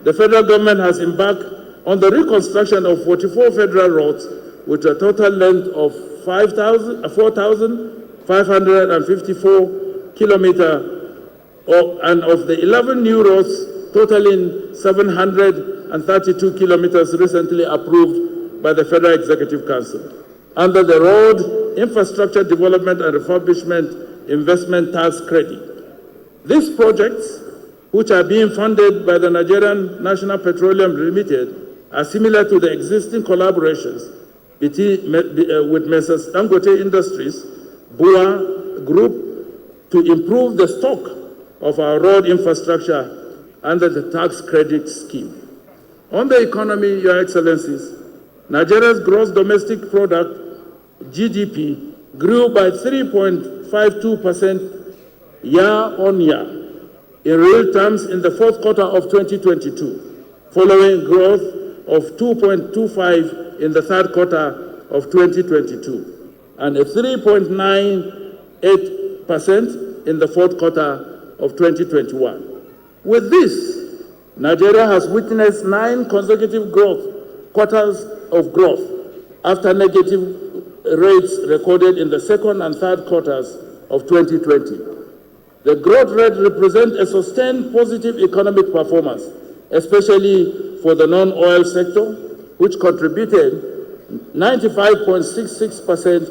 the federal government has embarked on the reconstruction of 44 federal roads with a total length of 4,554 kilometers, and of the 11 new roads totaling 732 kilometers recently approved by the Federal Executive Council under the Road Infrastructure Development and Refurbishment Investment Tax Credit. These projects, which are being funded by the Nigerian National Petroleum Limited, are similar to the existing collaborations with Messrs. Banquet Industries, Buhari Group, to improve the stock of our road infrastructure under the tax credit scheme. On the economy, Your Excellencies, Nigeria's gross domestic product, GDP, grew by 3.52% year-on-year in real terms in the fourth quarter of 2022, following growth of 2.25% in the third quarter of 2022, and a 3.98% in the fourth quarter of 2021. With this, Nigeria has witnessed 9 consecutive quarters of growth after negative rates recorded in the second and third quarters of 2020. The growth rate represents a sustained positive economic performance, especially for the non-oil sector, which contributed 95.66%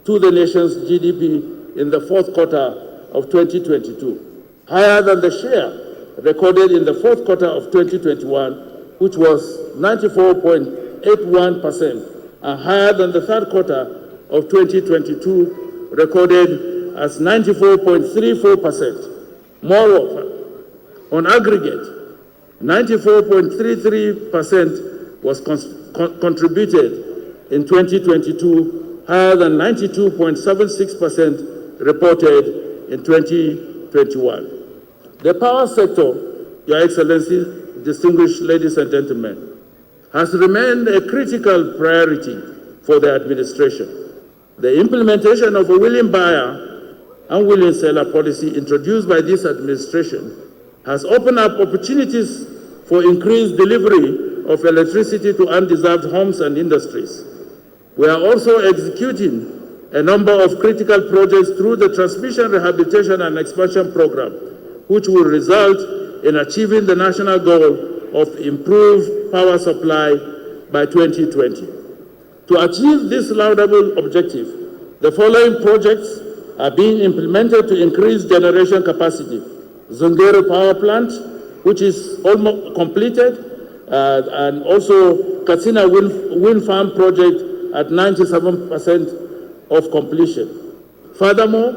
to the nation's GDP in the fourth quarter of 2022, higher than the share recorded in the fourth quarter of 2021, which was 94.81%, and higher than the third quarter of 2022, recorded as 94.34%. Moreover, on aggregate, 94.33% was contributed in 2022, higher than 92.76% reported in 2021. The power sector, Your Excellency, distinguished ladies and gentlemen, has remained a critical priority for the administration. The implementation of a willing buyer and willing seller policy introduced by this administration has opened up opportunities for increased delivery of electricity to undeserved homes and industries. We are also executing a number of critical projects through the Transmission Rehabilitation and Expansion Program, which will result in achieving the national goal of improved power supply by 2020. To achieve this laudable objective, the following projects are being implemented to increase generation capacity. Zungero Power Plant, which is almost completed, and also Katsina Wind Farm Project at 97% of completion. Furthermore,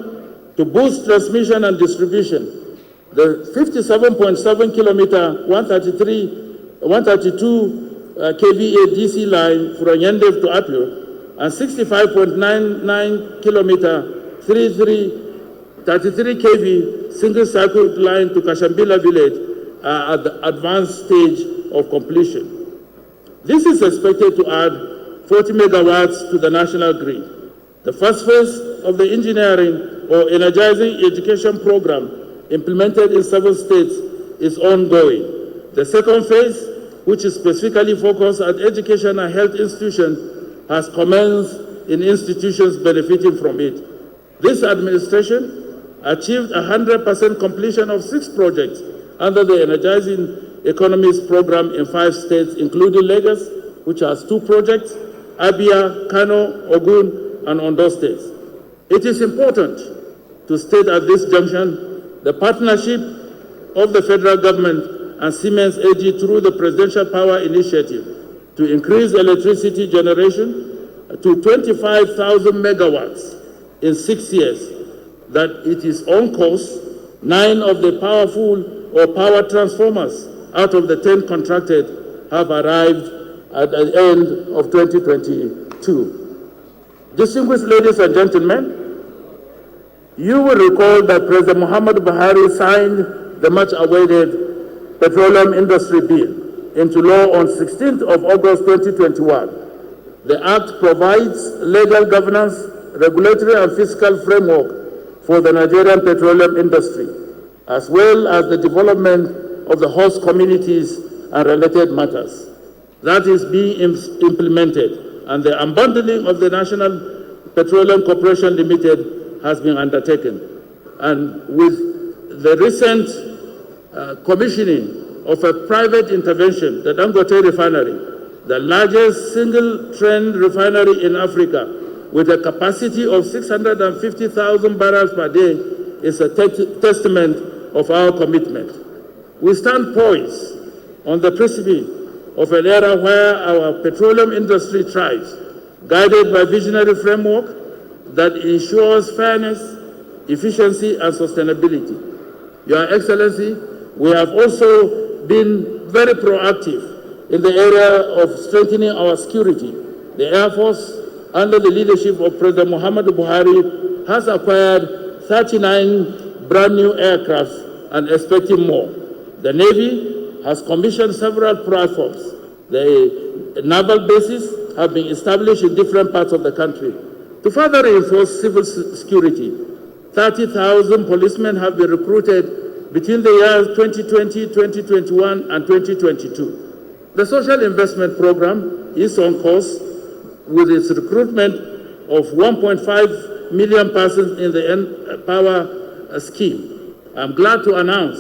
to boost transmission and distribution, the 57.7 kilometer 132 kVA DC line from Yendev to Apio and 65.99 kilometer 33 kV single circuit line to Kashambila village are at the advanced stage of completion. This is expected to add 40 megawatts to the national grid. The first phase of the engineering or energizing education program implemented in 7 states is ongoing. The second phase, which is specifically focused at education and health institutions, has commenced in institutions benefiting from it. This administration achieved 100% completion of 6 projects under the Energizing Economies program in 5 states, including Lagos, which has 2 projects, Abia, Kano, Ogun, and Ondo states. It is important to state at this junction the partnership of the federal government and Siemens AG through the Presidential Power Initiative to increase electricity generation to 25,000 megawatts in 6 years, that it is on course. 9 of the powerful or power transformers out of the 10 contracted have arrived at the end of 2022. Distinguished ladies and gentlemen, you will recall that President Muhammadu Buhari signed the much-awaited Petroleum Industry Bill into law on 16th of August 2021. The Act provides legal governance, regulatory and fiscal framework for the Nigerian petroleum industry, as well as the development of the host communities and related matters. That is being implemented, and the unbundling of the National Petroleum Corporation Limited has been undertaken. And with the recent commissioning of a private intervention, the Banquet refinery, the largest single-trend refinery in Africa, with a capacity of 650,000 barrels per day, is a testament of our commitment. We stand poised on the precipice of an era where our petroleum industry thrives, guided by visionary framework that ensures fairness, efficiency, and sustainability. Your Excellency, we have also been very proactive in the area of strengthening our security. The Air Force, under the leadership of President Muhammadu Buhari, has acquired 39 brand new aircraft and expecting more. The Navy has commissioned several platforms. The naval bases have been established in different parts of the country. To further reinforce civil security, 30,000 policemen have been recruited between the years 2020, 2021, and 2022. The Social Investment Program is on course with its recruitment of 1.5 million persons in the Empower scheme. I'm glad to announce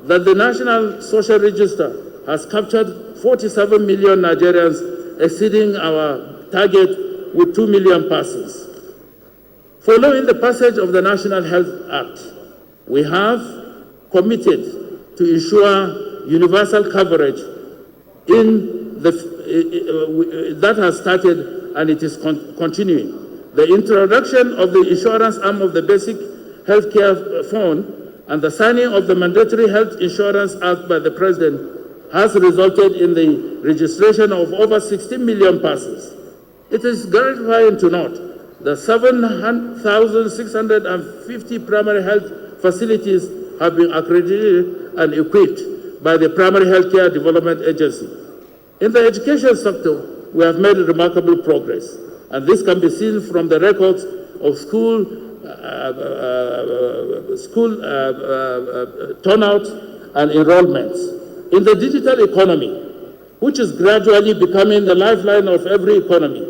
that the National Social Register has captured 47 million Nigerians, exceeding our target with 2 million persons. Following the passage of the National Health Act, we have committed to ensure universal coverage that has started and it is continuing. The introduction of the insurance arm of the Basic Healthcare Fund and the signing of the Mandatory Health Insurance Act by the President has resulted in the registration of over 16 million persons. It is gratifying to note that 7,650 primary health facilities have been accredited and equipped by the Primary Healthcare Development Agency. In the education sector, we have made remarkable progress, and this can be seen from the records of school turnout and enrollments. In the digital economy, which is gradually becoming the lifeline of every economy,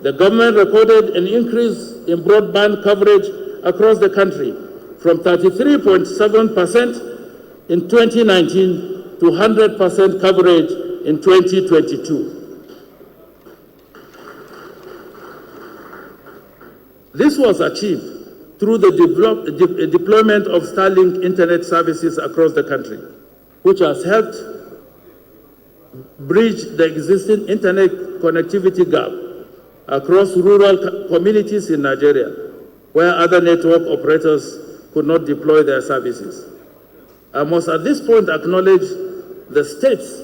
the government recorded an increase in broadband coverage across the country from 33.7% in 2019 to 100% coverage in 2022. This was achieved through the deployment of Starlink internet services across the country, which has helped bridge the existing internet connectivity gap across rural communities in Nigeria, where other network operators could not deploy their services. I must at this point acknowledge the states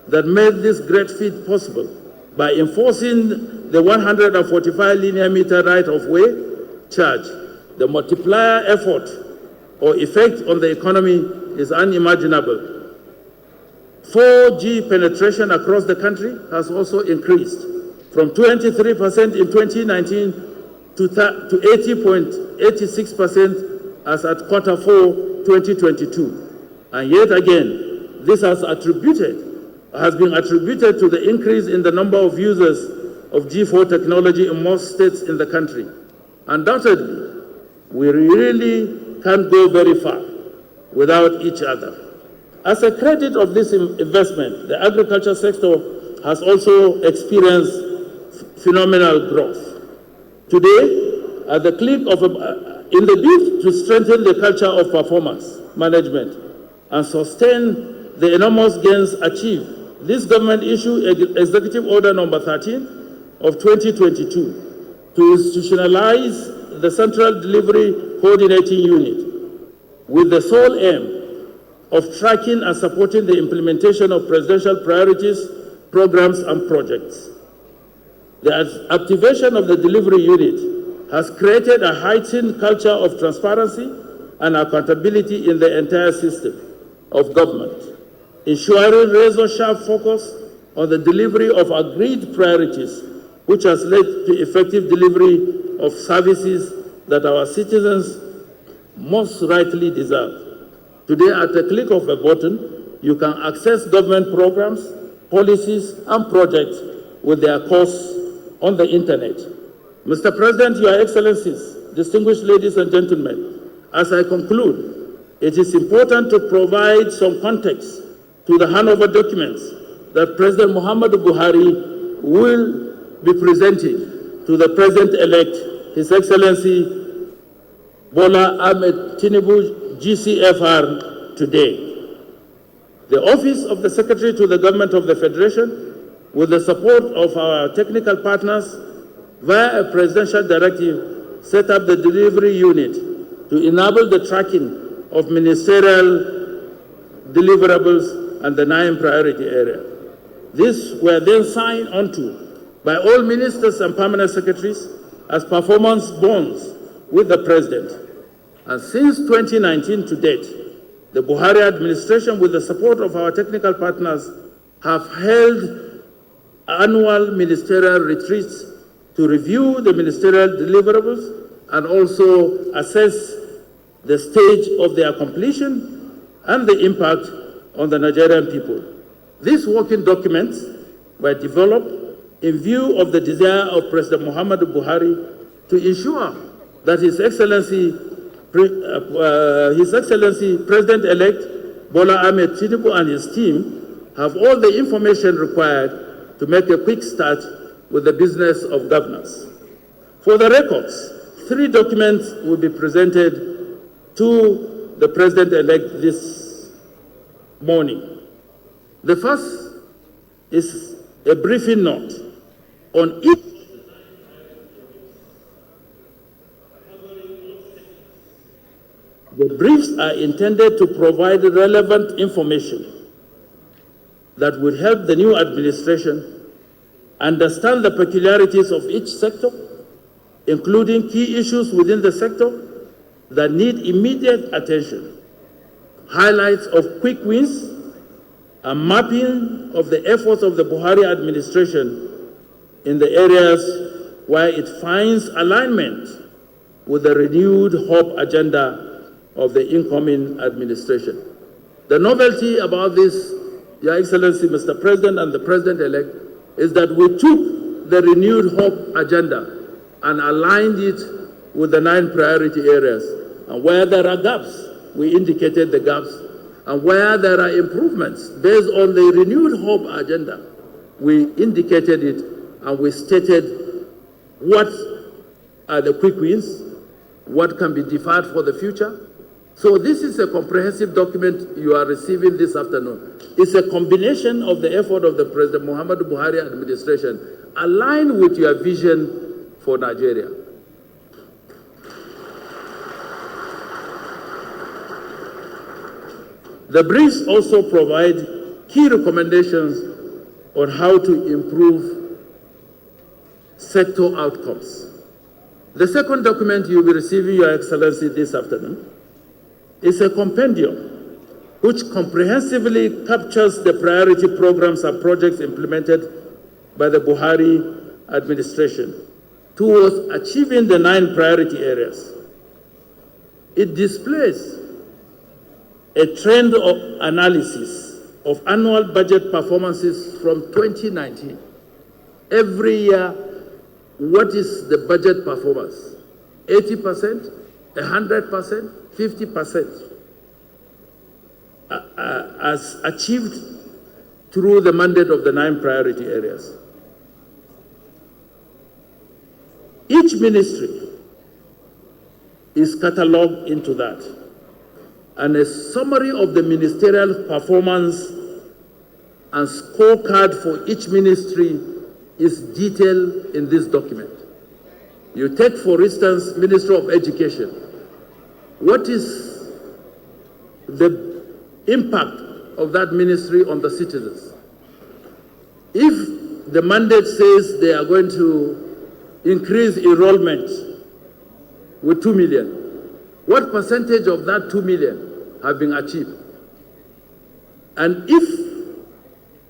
that made this great feat possible by enforcing the 145 linear meter right-of-way charge. The multiplier effort or effect on the economy is unimaginable. 4G penetration across the country has also increased from 23% in 2019 to 80.86% as at Q4 2022. And yet again, this has been attributed to the increase in the number of users of G4 technology in most states in the country. Undoubtedly, we really can't go very far without each other. As a credit of this investment, the agriculture sector has also experienced phenomenal growth. Today, at the click of in the bid to strengthen the culture of performance management and sustain the enormous gains achieved, this government issued Executive Order Number 13 of 2022 to institutionalize the Central Delivery Coordinating Unit with the sole aim of tracking and supporting the implementation of presidential priorities programs and projects. The activation of the delivery unit has created a heightened culture of transparency and accountability in the entire system of government, ensuring razor-sharp focus on the delivery of agreed priorities, which has led to effective delivery of services that our citizens most rightly deserve. Today, at the click of a button, you can access government programs, policies, and projects with their costs on the internet. Mr. President, Your Excellencies, distinguished ladies and gentlemen, as I conclude, it is important to provide some context to the handover documents that President Muhammadu Buhari will be presenting to the President-elect, His Excellency Bola Tinubu, GCFR, today. The Office of the Secretary to the Government of the Federation, with the support of our technical partners, via a presidential directive, set up the delivery unit to enable the tracking of ministerial deliverables and the 9 priority areas. These were then signed onto by all ministers and permanent secretaries as performance bonds with the President. And since 2019 to date, the Buhari administration, with the support of our technical partners, have held annual ministerial retreats to review the ministerial deliverables and also assess the stage of their completion and the impact on the Nigerian people. These working documents were developed in view of the desire of President Muhammadu Buhari to ensure that His Excellency President-elect Bola Tinubu and his team have all the information required to make a quick start with the business of governance. For the records, 3 documents will be presented to the President-elect this morning. The first is a briefing note on each The briefs are intended to provide relevant information that would help the new administration understand the peculiarities of each sector, including key issues within the sector that need immediate attention, highlights of quick wins, a mapping of the efforts of the Buhari administration in the areas where it finds alignment with the renewed hope agenda of the incoming administration. The novelty about this, Your Excellency, Mr. President and the President-elect, is that we took the renewed hope agenda and aligned it with the 9 priority areas. And where there are gaps, we indicated the gaps. And where there are improvements based on the renewed hope agenda, we indicated it and we stated what are the quick wins, what can be deferred for the future. So this is a comprehensive document you are receiving this afternoon. It's a combination of the effort of the President Muhammadu Buhari administration aligned with your vision for Nigeria. The briefs also provide key recommendations on how to improve sector outcomes. The second document you'll be receiving, Your Excellency, this afternoon is a compendium which comprehensively captures the priority programs and projects implemented by the Buhari administration towards achieving the 9 priority areas. It displays a trend of analysis of annual budget performances from 2019. Every year, what is the budget performance? 80%, 100%, 50%, as achieved through the mandate of the 9 priority areas. Each ministry is catalogued into that, and a summary of the ministerial performance and scorecard for each ministry is detailed in this document. You take, for instance, Ministry of Education. What is the impact of that ministry on the citizens? If the mandate says they are going to increase enrollment with 2 million, what percentage of that 2 million have been achieved? And if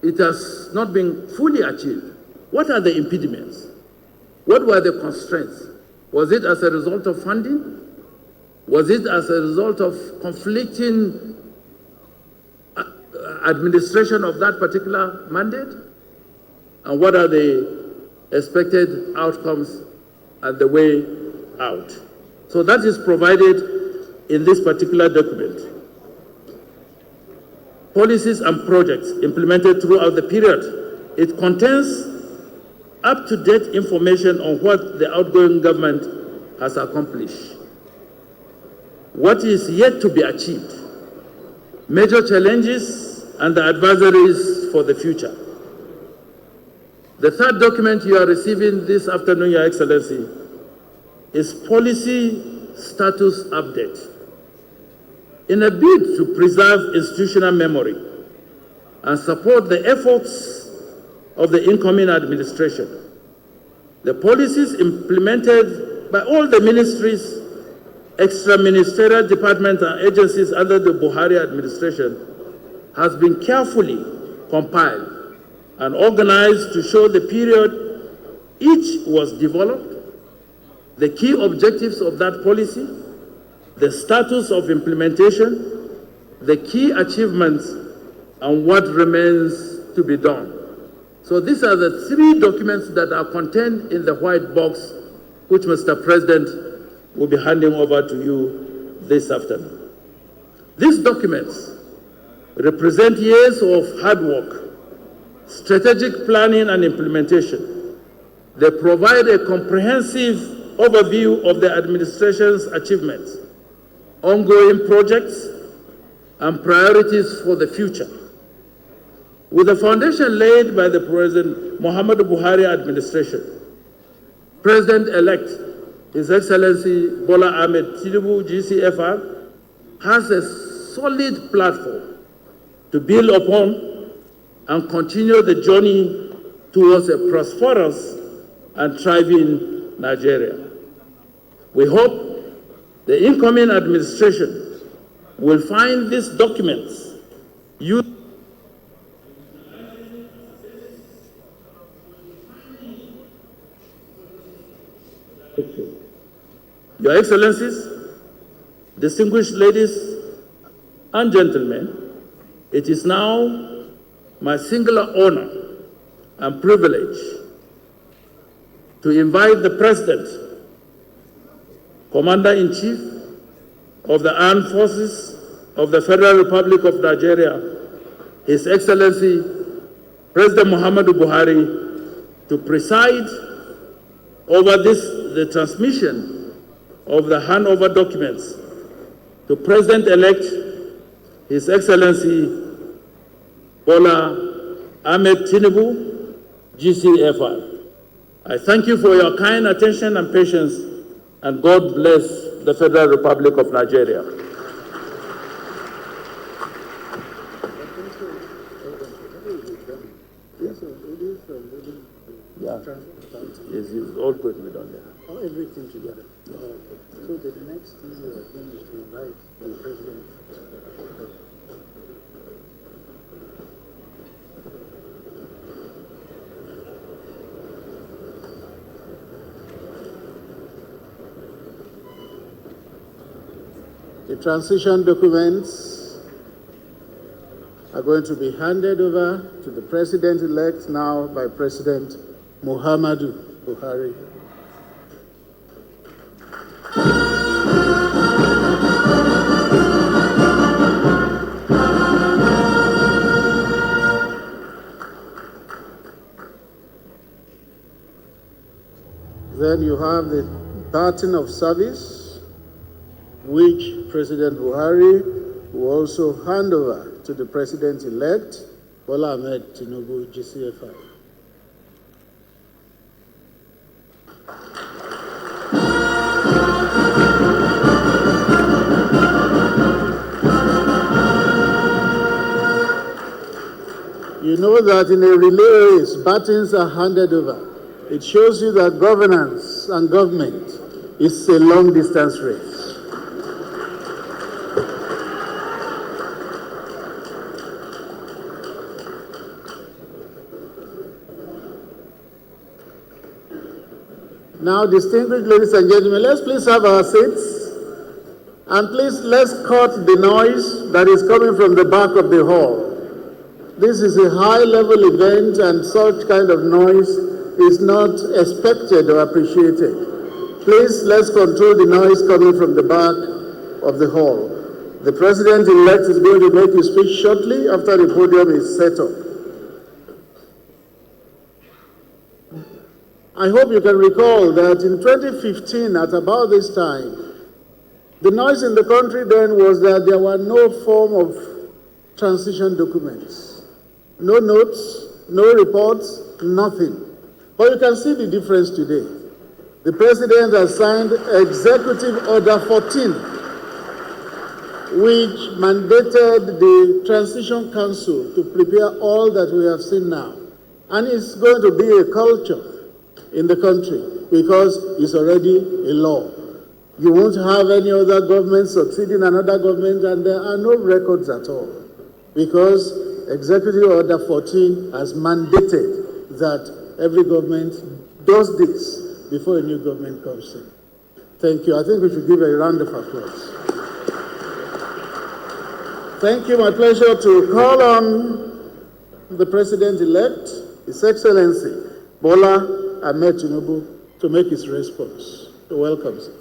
it has not been fully achieved, what are the impediments? What were the constraints? Was it as a result of funding? Was it as a result of conflicting administration of that particular mandate? And what are the expected outcomes and the way out? So that is provided in this particular document. Policies and projects implemented throughout the period. It contains up-to-date information on what the outgoing government has accomplished, what is yet to be achieved, major challenges, and the advisories for the future. The third document you are receiving this afternoon, Your Excellency, is Policy Status Update. In a bid to preserve institutional memory and support the efforts of the incoming administration, the policies implemented by all the ministries, extra-ministerial departments and agencies under the Buhari administration has been carefully compiled and organized to show the period each was developed, the key objectives of that policy, the status of implementation, the key achievements, and what remains to be done. So these are the three documents that are contained in the white box, which Mr. President will be handing over to you this afternoon. These documents represent years of hard work, strategic planning and implementation. They provide a comprehensive overview of the administration's achievements, ongoing projects, and priorities for the future. With the foundation laid by the President Muhammadu Buhari administration, President-elect His Excellency Bola Tinubu, GCFR, has a solid platform to build upon and continue the journey towards a prosperous and thriving Nigeria. We hope the incoming administration will find these documents useful Your Excellencies, distinguished ladies and gentlemen, it is now my singular honor and privilege to invite the President, Commander-in-Chief of the Armed Forces of the Federal Republic of Nigeria, His Excellency President Muhammadu Buhari, to preside over the transmission of the handover documents to President-elect His Excellency Bola Tinubu, GCFR. I thank you for your kind attention and patience, and God bless the Federal Republic of Nigeria. Yeah. Yes, it's all going to be done there. Oh, everything together. So the next thing you are doing is to invite the President. The transition documents are going to be handed over to the President-elect now by President Muhammadu Buhari. Then you have the pattern of service, which President Buhari will also hand over to the President-elect, Bola Tinubu, GCFR. You know that in a relay race, batons are handed over. It shows you that governance and government is a long-distance race. Now, distinguished ladies and gentlemen, let's please have our seats. And please, let's cut the noise that is coming from the back of the hall. This is a high-level event, and such kind of noise is not expected or appreciated. Please, let's control the noise coming from the back of the hall. The President-elect is going to make his speech shortly after the podium is set up. I hope you can recall that in 2015, at about this time, the noise in the country then was that there were no form of transition documents. No notes, no reports, nothing. But you can see the difference today. The President has signed Executive Order 14, which mandated the Transition Council to prepare all that we have seen now. And it's going to be a culture in the country because it's already a law. You won't have any other government succeeding another government, and there are no records at all because Executive Order 14 has mandated that every government does this before a new government comes in. Thank you. I think we should give a round of applause. Thank you. My pleasure to call on the President-elect, His Excellency Bola Tinubu, to make his response. Welcome, sir.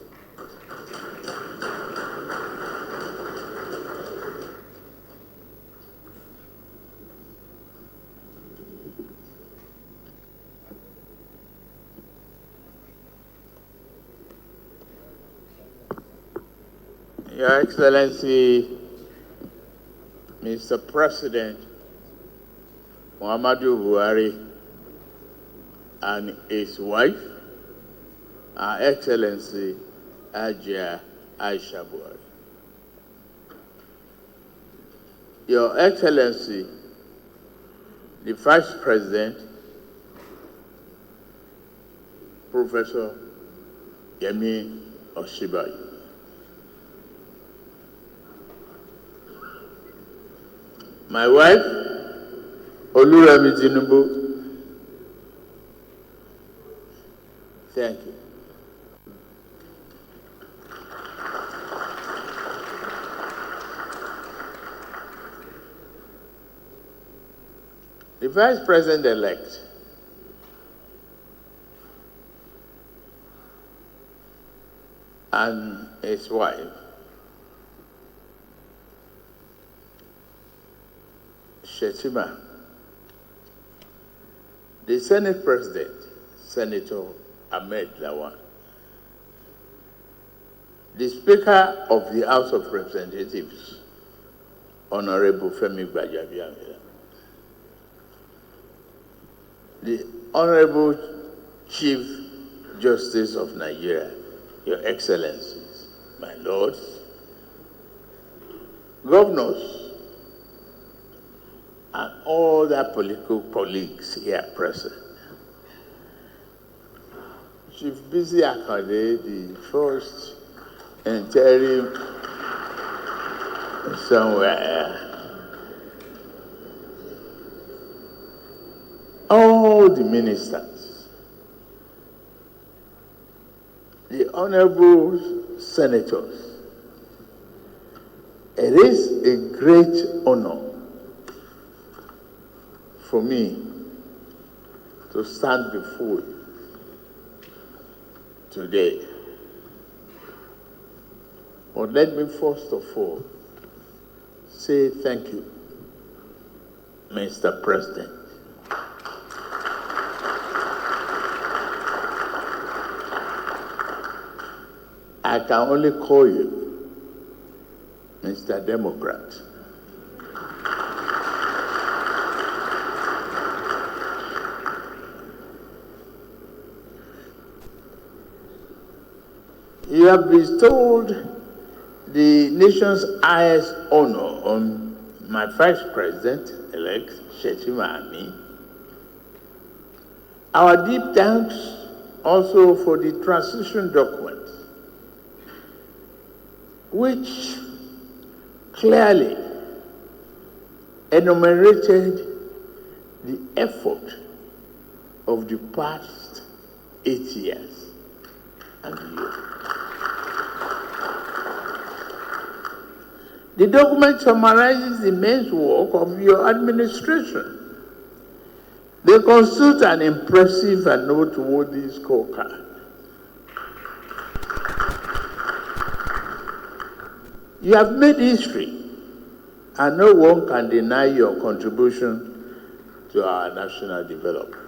Your Excellency, Mr. President Muhammadu Buhari, and his wife, Her Excellency Aisha Buhari. Your Excellency, the Vice President, Professor Yemi Oshibai. My wife, Bola Tinubu. Thank you. The Vice President-elect and his wife, Shettima, the Senate President, Senator Ahmed Lawan, the Speaker of the House of Representatives, Honorable Femi Gbajabiamila, the Honorable Chief Justice of Nigeria, Your Excellencies, my Lords, governors, and all their political colleagues here present. Chief Bisi Akande, the first interim somewhere. All the ministers, the honorable senators, it is a great honor for me to stand before you today. But let me first of all say thank you, Mr. President. I can only call you Mr. Democrat. You have bestowed the nation's highest honor on my Vice President-elect, Shettima, and me. Our deep thanks also for the transition document, which clearly enumerated the effort of the past 8 years and beyond. The document summarizes the immense work of your administration. They constitute an impressive and noteworthy scorecard. You have made history, and no one can deny your contribution to our national development.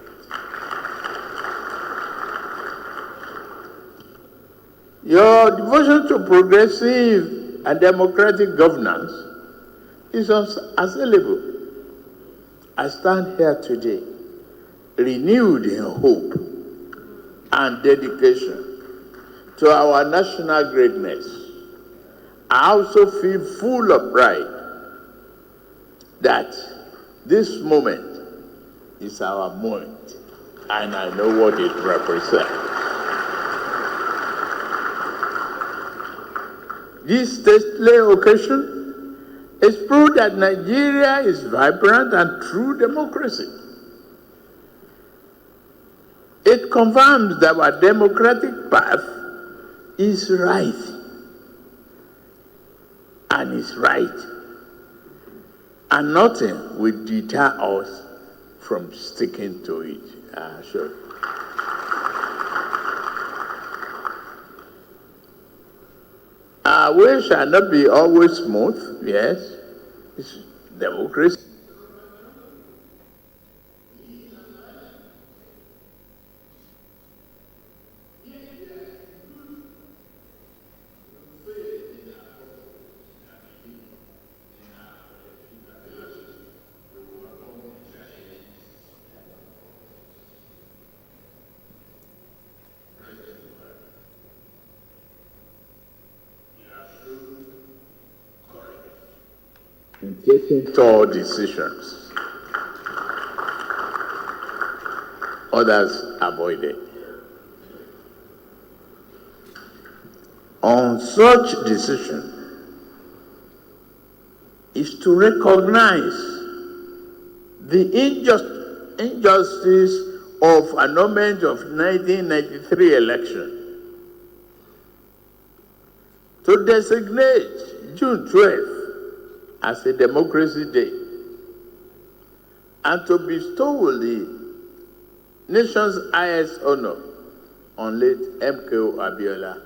Your devotion to progressive and democratic governance is unassailable. I stand here today renewed in hope and dedication to our national greatness. I also feel full of pride that this moment is our moment, and I know what it represents. This stately occasion is proof that Nigeria is vibrant and true democracy. It confirms that our democratic path is right and is right, and nothing will deter us from sticking to it, I assure you. Our way shall not be always smooth, yes, it's democracy. Taking tall decisions. Others avoided. On such decision is to recognize the injustice of annulment of 1993 election, to designate June 12th as a democracy day, and to bestow the nation's highest honor on late MKO Abiola.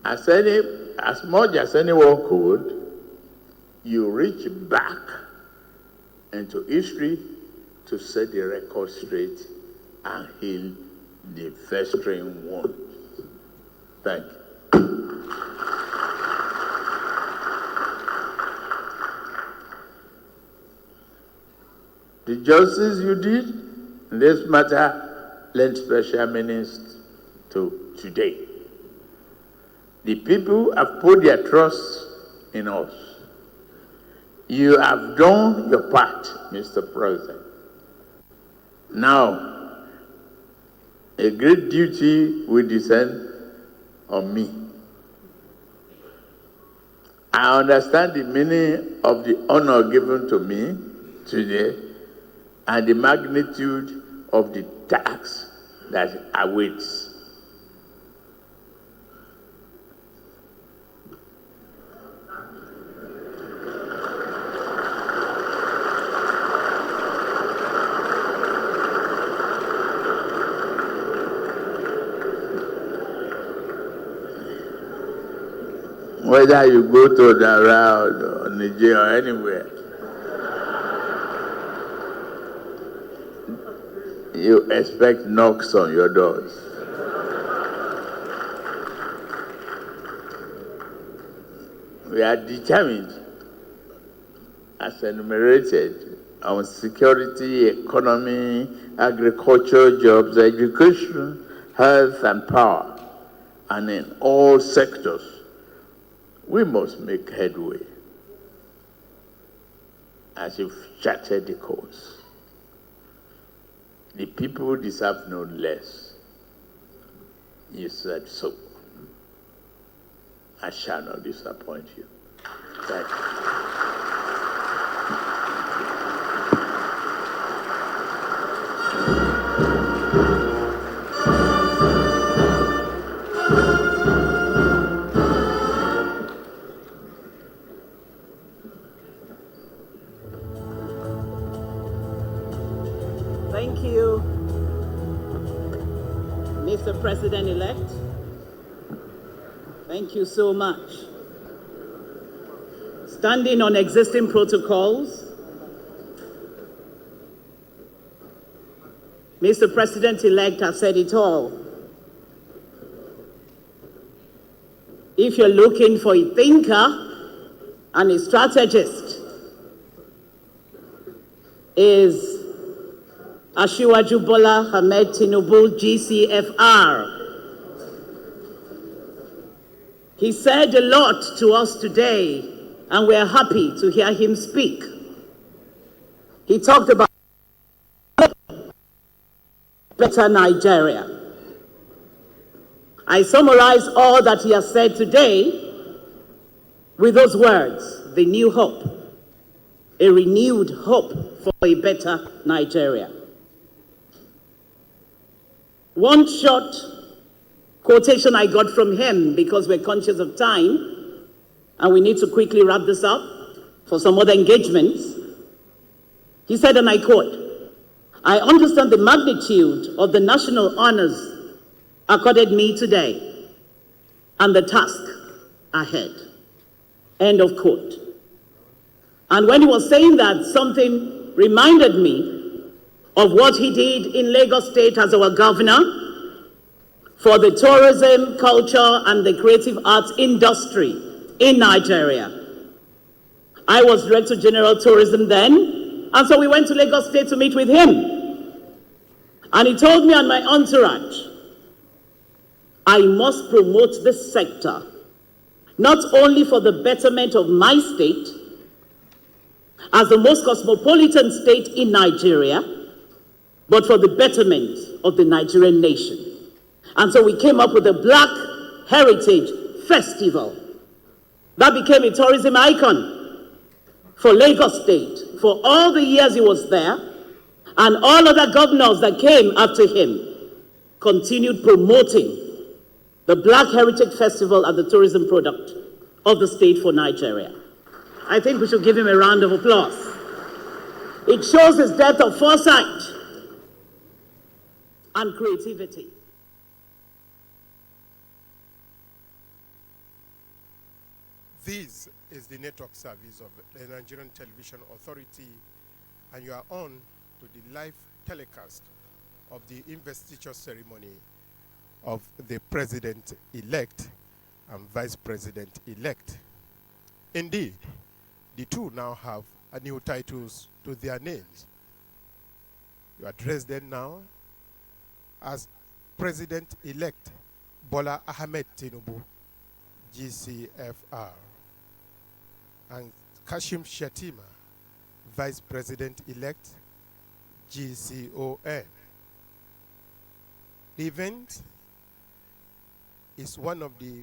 As much as anyone could, you reach back into history to set the record straight and heal the festering wounds. Thank you. The justice you did in this matter lent special meanings to today. The people have put their trust in us. You have done your part, Mr. President. Now, a great duty will descend on me. I understand the meaning of the honor given to me today and the magnitude of the task that awaits. Whether you go to the road or Nigeria or anywhere, you expect knocks on your doors. We are determined, as enumerated, on security, economy, agriculture, jobs, education, health and power, and in all sectors, we must make headway as you've charted the course. The people deserve no less. You said so. I shall not disappoint you. Thank you. Thank you, Mr. President-elect. Thank you so much. Standing on existing protocols, Mr. President-elect has said it all. If you're looking for a thinker and a strategist, is Asiwaju Bola Tinubu, GCFR. He said a lot to us today, and we're happy to hear him speak. He talked about better Nigeria. I summarize all that he has said today with those words: the new hope, a renewed hope for a better Nigeria. One short quotation I got from him, because we're conscious of time and we need to quickly wrap this up for some other engagements. He said, and I quote, "I understand the magnitude of the national honors accorded me today and the task ahead." End of quote. And when he was saying that, something reminded me of what he did in Lagos State as our governor for the tourism, culture, and the creative arts industry in Nigeria. I was Director General Tourism then, and so we went to Lagos State to meet with him. And he told me and my entourage, I must promote this sector, not only for the betterment of my state, as the most cosmopolitan state in Nigeria, but for the betterment of the Nigerian nation. And so we came up with a Black Heritage Festival that became a tourism icon for Lagos State for all the years he was there, and all other governors that came after him continued promoting the Black Heritage Festival as the tourism product of the state for Nigeria. I think we should give him a round of applause. It shows his depth of foresight and creativity. This is the network service of the Nigerian Television Authority, and you are on to the live telecast of the investiture ceremony of the President-elect and Vice President-elect. Indeed, the two now have new titles to their names. You address them now as President-elect Bola Tinubu, GCFR, and Kashim Shettima, Vice President-elect, GCON. The event is one of the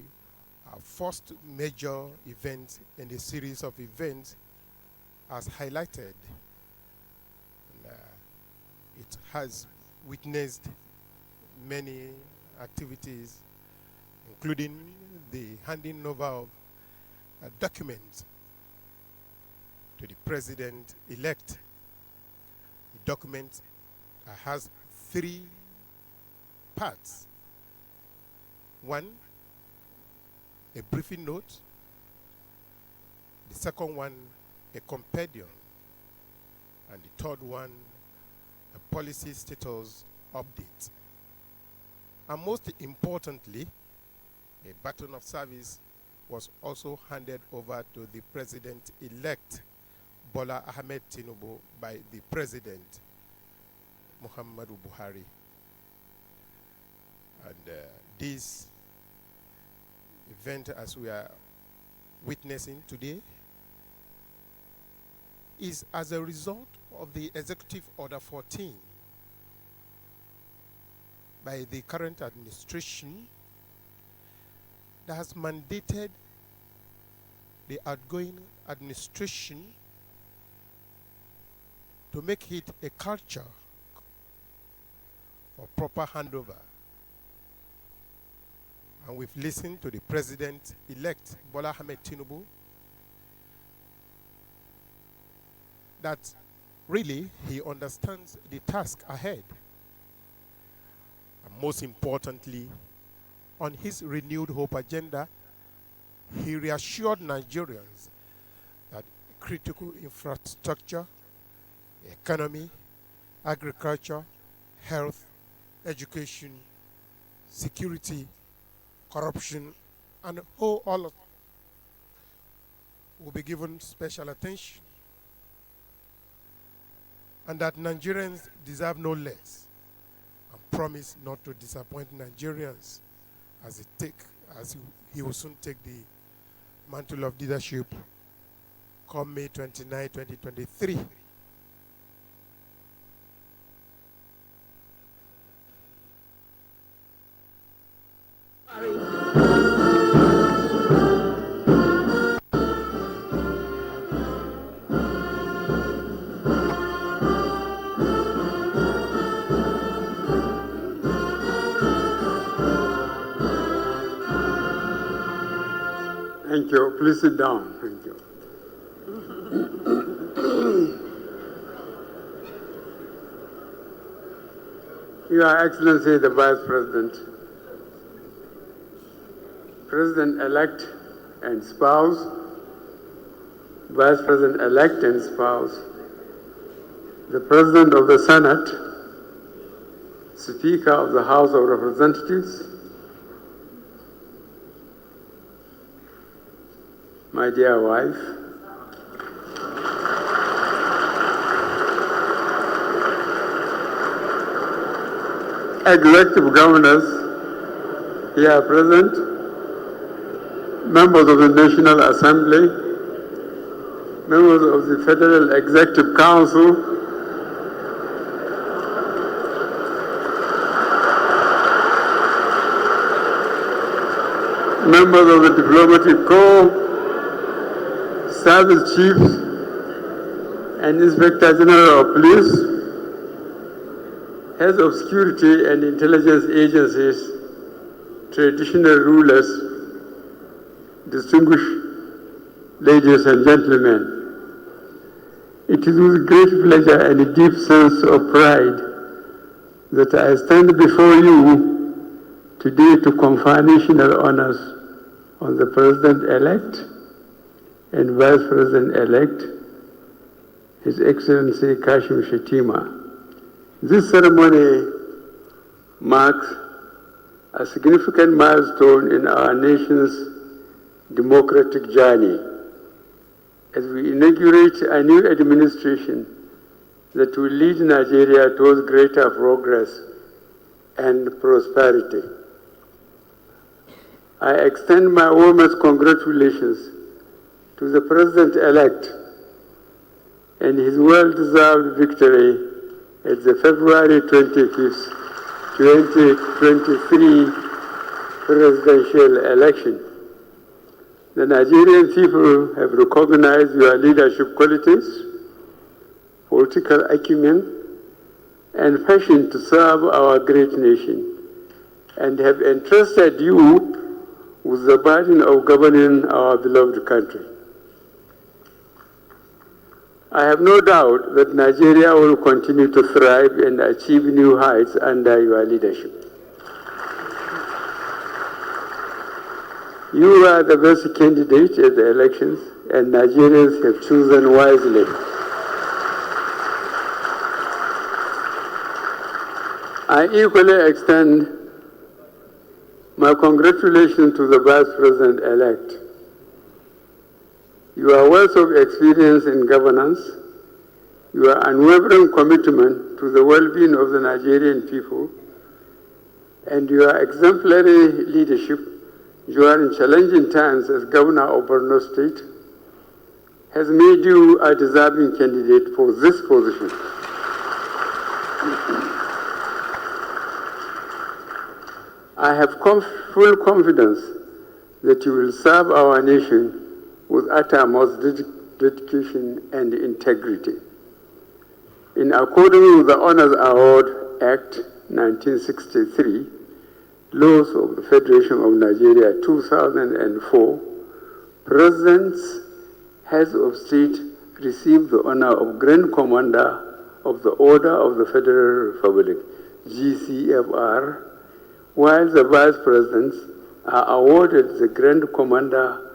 first major events in the series of events as highlighted. It has witnessed many activities, including the handing over of documents to the President-elect. The document has 3 parts. One, a briefing note. The second one, a compendium. And the third one, a policy status update. And most importantly, a baton of service was also handed over to the President-elect Bola Tinubu by the President Muhammadu Buhari. And this event, as we are witnessing today, is as a result of the Executive Order 14 by the current administration that has mandated the outgoing administration to make it a culture for proper handover. And we've listened to the President-elect, Bola Tinubu, that really he understands the task ahead. And most importantly, on his renewed hope agenda, he reassured Nigerians that critical infrastructure, economy, agriculture, health, education, security, corruption, and all of will be given special attention. And that Nigerians deserve no less, and promise not to disappoint Nigerians as he will soon take the mantle of leadership come May 29, 2023. Thank you. Please sit down. Thank you. Your Excellency, the Vice President, President-elect and spouse, Vice President-elect and spouse, the President of the Senate, Speaker of the House of Representatives, my dear wife, executive governors here present, members of the National Assembly, members of the Federal Executive Council, members of the Diplomatic Corps, Service Chiefs, and Inspector General of Police, heads of security and intelligence agencies, traditional rulers, distinguished ladies and gentlemen. It is with great pleasure and a deep sense of pride that I stand before you today to confer national honors on the President-elect and Vice President-elect, His Excellency Kashim Shettima. This ceremony marks a significant milestone in our nation's democratic journey as we inaugurate a new administration that will lead Nigeria towards greater progress and prosperity. I extend my warmest congratulations to the President-elect and his well-deserved victory at the February 25th, 2023 presidential election. The Nigerian people have recognized your leadership qualities, political acumen, and passion to serve our great nation, and have entrusted you with the burden of governing our beloved country. I have no doubt that Nigeria will continue to thrive and achieve new heights under your leadership. You are the best candidate at the elections, and Nigerians have chosen wisely. I equally extend my congratulations to the Vice President-elect. Your wealth of experience in governance, your unwavering commitment to the well-being of the Nigerian people, and your exemplary leadership during challenging times as Governor of Borno State has made you a deserving candidate for this position. I have full confidence that you will serve our nation with uttermost dedication and integrity. In accordance with the Honors Award Act 1963, Laws of the Federation of Nigeria 2004, Presidents, Heads of State receive the honor of Grand Commander of the Order of the Federal Republic, GCFR, while the Vice Presidents are awarded the Grand Commander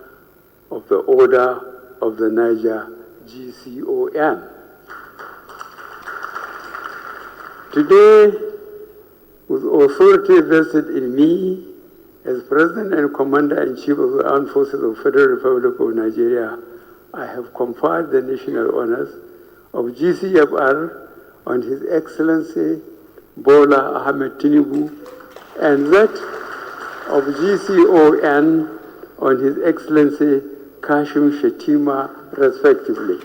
of the Order of the Niger, GCON. Today, with authority vested in me as President and Commander-in-Chief of the Armed Forces of the Federal Republic of Nigeria, I have conferred the national honors of GCFR on His Excellency Bola Tinubu and that of GCON on His Excellency Shettima, respectively.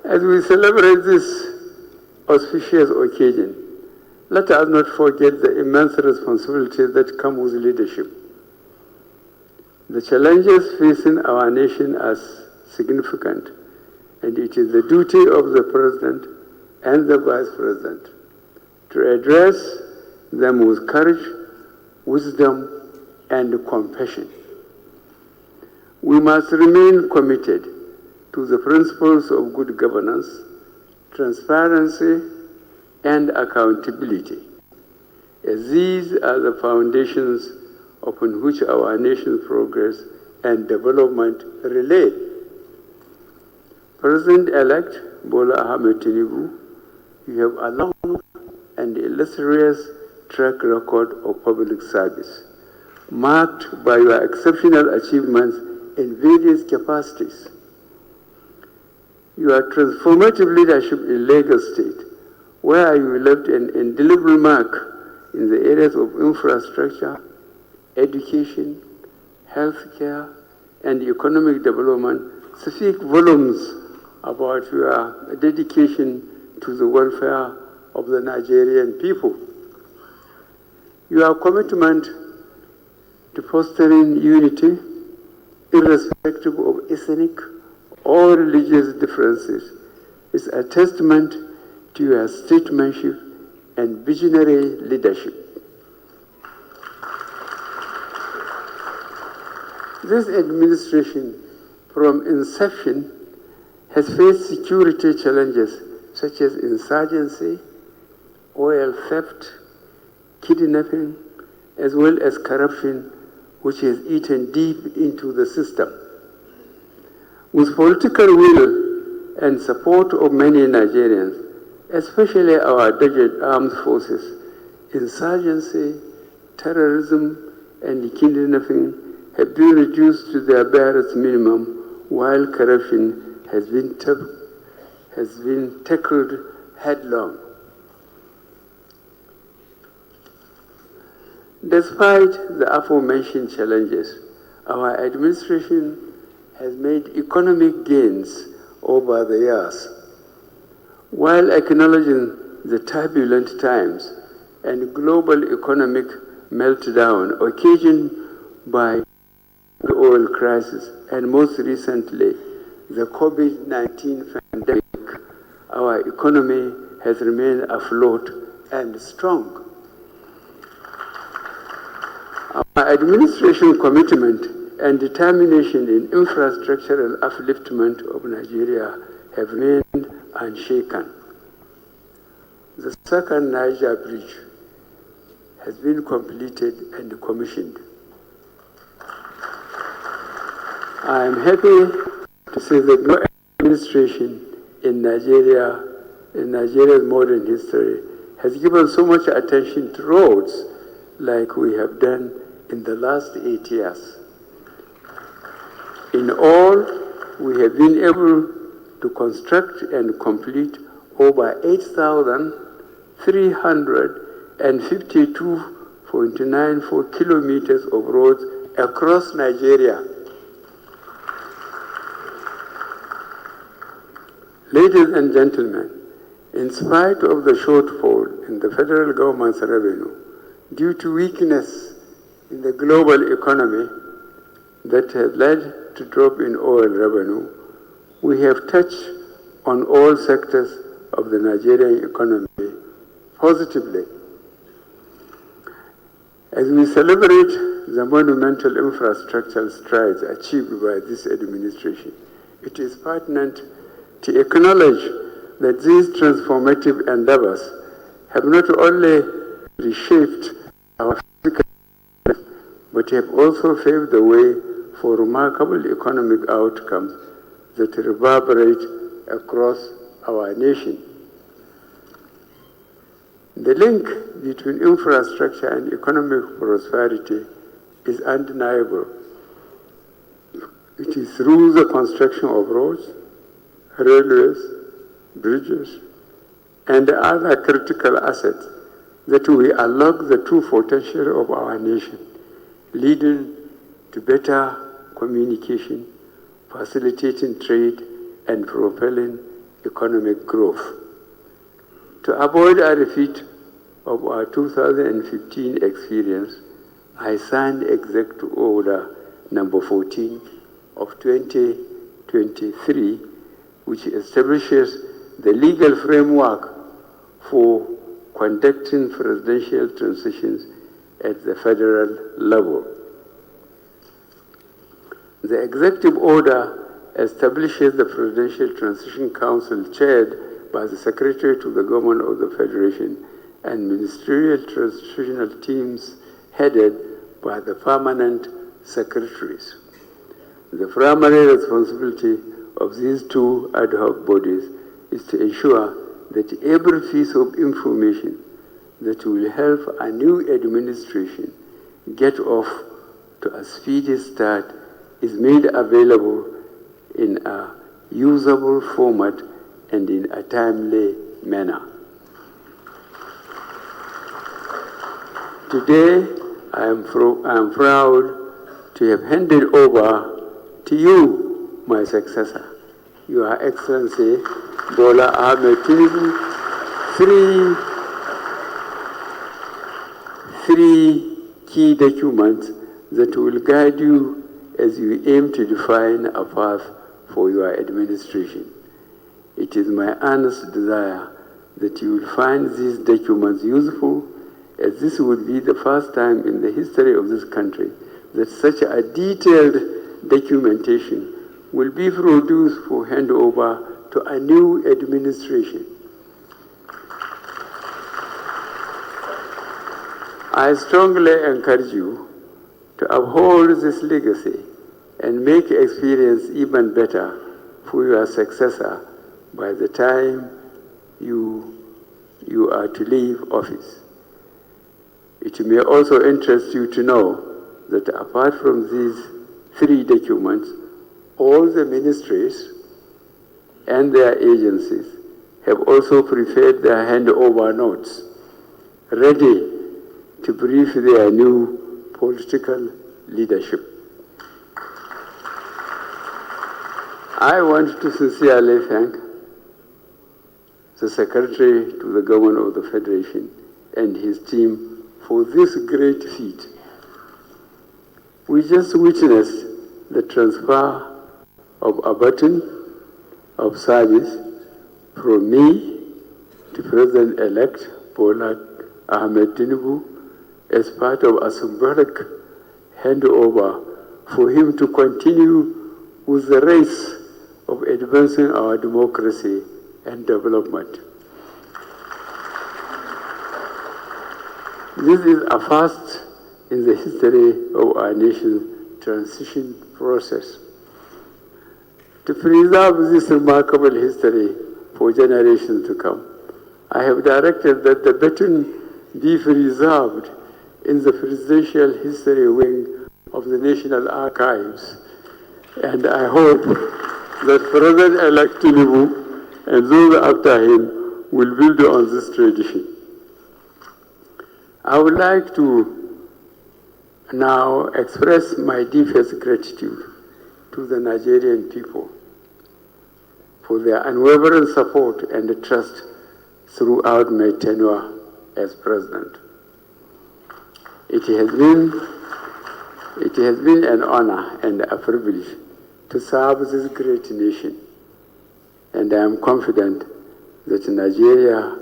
As we celebrate this auspicious occasion, let us not forget the immense responsibilities that come with leadership. The challenges facing our nation are significant, and it is the duty of the President and the Vice President to address them with courage, wisdom, and compassion. We must remain committed to the principles of good governance, transparency, and accountability, as these are the foundations upon which our nation's progress and development relate. President-elect Bola Tinubu, you have a long and illustrious track record of public service, marked by your exceptional achievements in various capacities. Your transformative leadership in Lagos State, where you left an indelible mark in the areas of infrastructure, education, healthcare, and economic development, speak volumes about your dedication to the welfare of the Nigerian people. Your commitment to fostering unity, irrespective of ethnic or religious differences, is a testament to your statesmanship and visionary leadership. This administration, from inception, has faced security challenges such as insurgency, oil theft, kidnapping, as well as corruption, which has eaten deep into the system. With political will and support of many Nigerians, especially our dogged armed forces, insurgency, terrorism, and kidnapping have been reduced to their barest minimum, while corruption has been tackled headlong. Despite the aforementioned challenges, our administration has made economic gains over the years, while acknowledging the turbulent times and global economic meltdown occasioned by the oil crisis and most recently the COVID-19 pandemic. Our economy has remained afloat and strong. Our administration commitment and determination in infrastructural upliftment of Nigeria have remained unshaken. The second Niger Bridge has been completed and commissioned. I am happy to say that no administration in Nigeria's modern history, has given so much attention to roads like we have done in the last 8 years. In all, we have been able to construct and complete over 8,000 352.94 kilometers of roads across Nigeria. Ladies and gentlemen, in spite of the shortfall in the federal government's revenue due to weakness in the global economy that has led to drop in oil revenue, we have touched on all sectors of the Nigerian economy positively. As we celebrate the monumental infrastructural strides achieved by this administration, it is pertinent to acknowledge that these transformative endeavors have not only reshaped our physical life, but have also paved the way for remarkable economic outcomes that reverberate across our nation. The link between infrastructure and economic prosperity is undeniable. It is through the construction of roads, railways, bridges, and other critical assets that we unlock the true potential of our nation, leading to better communication, facilitating trade, and propelling economic growth. To avoid a repeat of our 2015 experience, I signed Executive Order number 14 of 2023, which establishes the legal framework for conducting presidential transitions at the federal level. The Executive Order establishes the Presidential Transition Council chaired by the Secretary to the Government of the Federation and ministerial transitional teams headed by the permanent secretaries. The primary responsibility of these two ad hoc bodies is to ensure that every piece of information that will help a new administration get off to a speedy start is made available in a usable format and in a timely manner. Today, I am proud to have handed over to you, my successor, Your Excellency Bola Tinubu, three key documents that will guide you as you aim to define a path for your administration. It is my earnest desire that you will find these documents useful, as this would be the first time in the history of this country that such a detailed documentation will be produced for handover to a new administration. I strongly encourage you to uphold this legacy and make experience even better for your successor by the time you are to leave office. It may also interest you to know that apart from these three documents, all the ministries and their agencies have also prepared their handover notes, ready to brief their new political leadership. I want to sincerely thank the Secretary to the Government of the Federation and his team for this great feat. We just witnessed the transfer of a baton of service from me to President-elect Bola Tinubu as part of a symbolic handover for him to continue with the race of advancing our democracy and development. This is a first in the history of our nation's transition process. To preserve this remarkable history for generations to come, I have directed that the baton be preserved in the Presidential History Wing of the National Archives. And I hope that President-elect Tinubu and those after him will build on this tradition. I would like to now express my deepest gratitude to the Nigerian people for their unwavering support and trust throughout my tenure as president. It has been an honor and a privilege to serve this great nation, and I am confident that Nigeria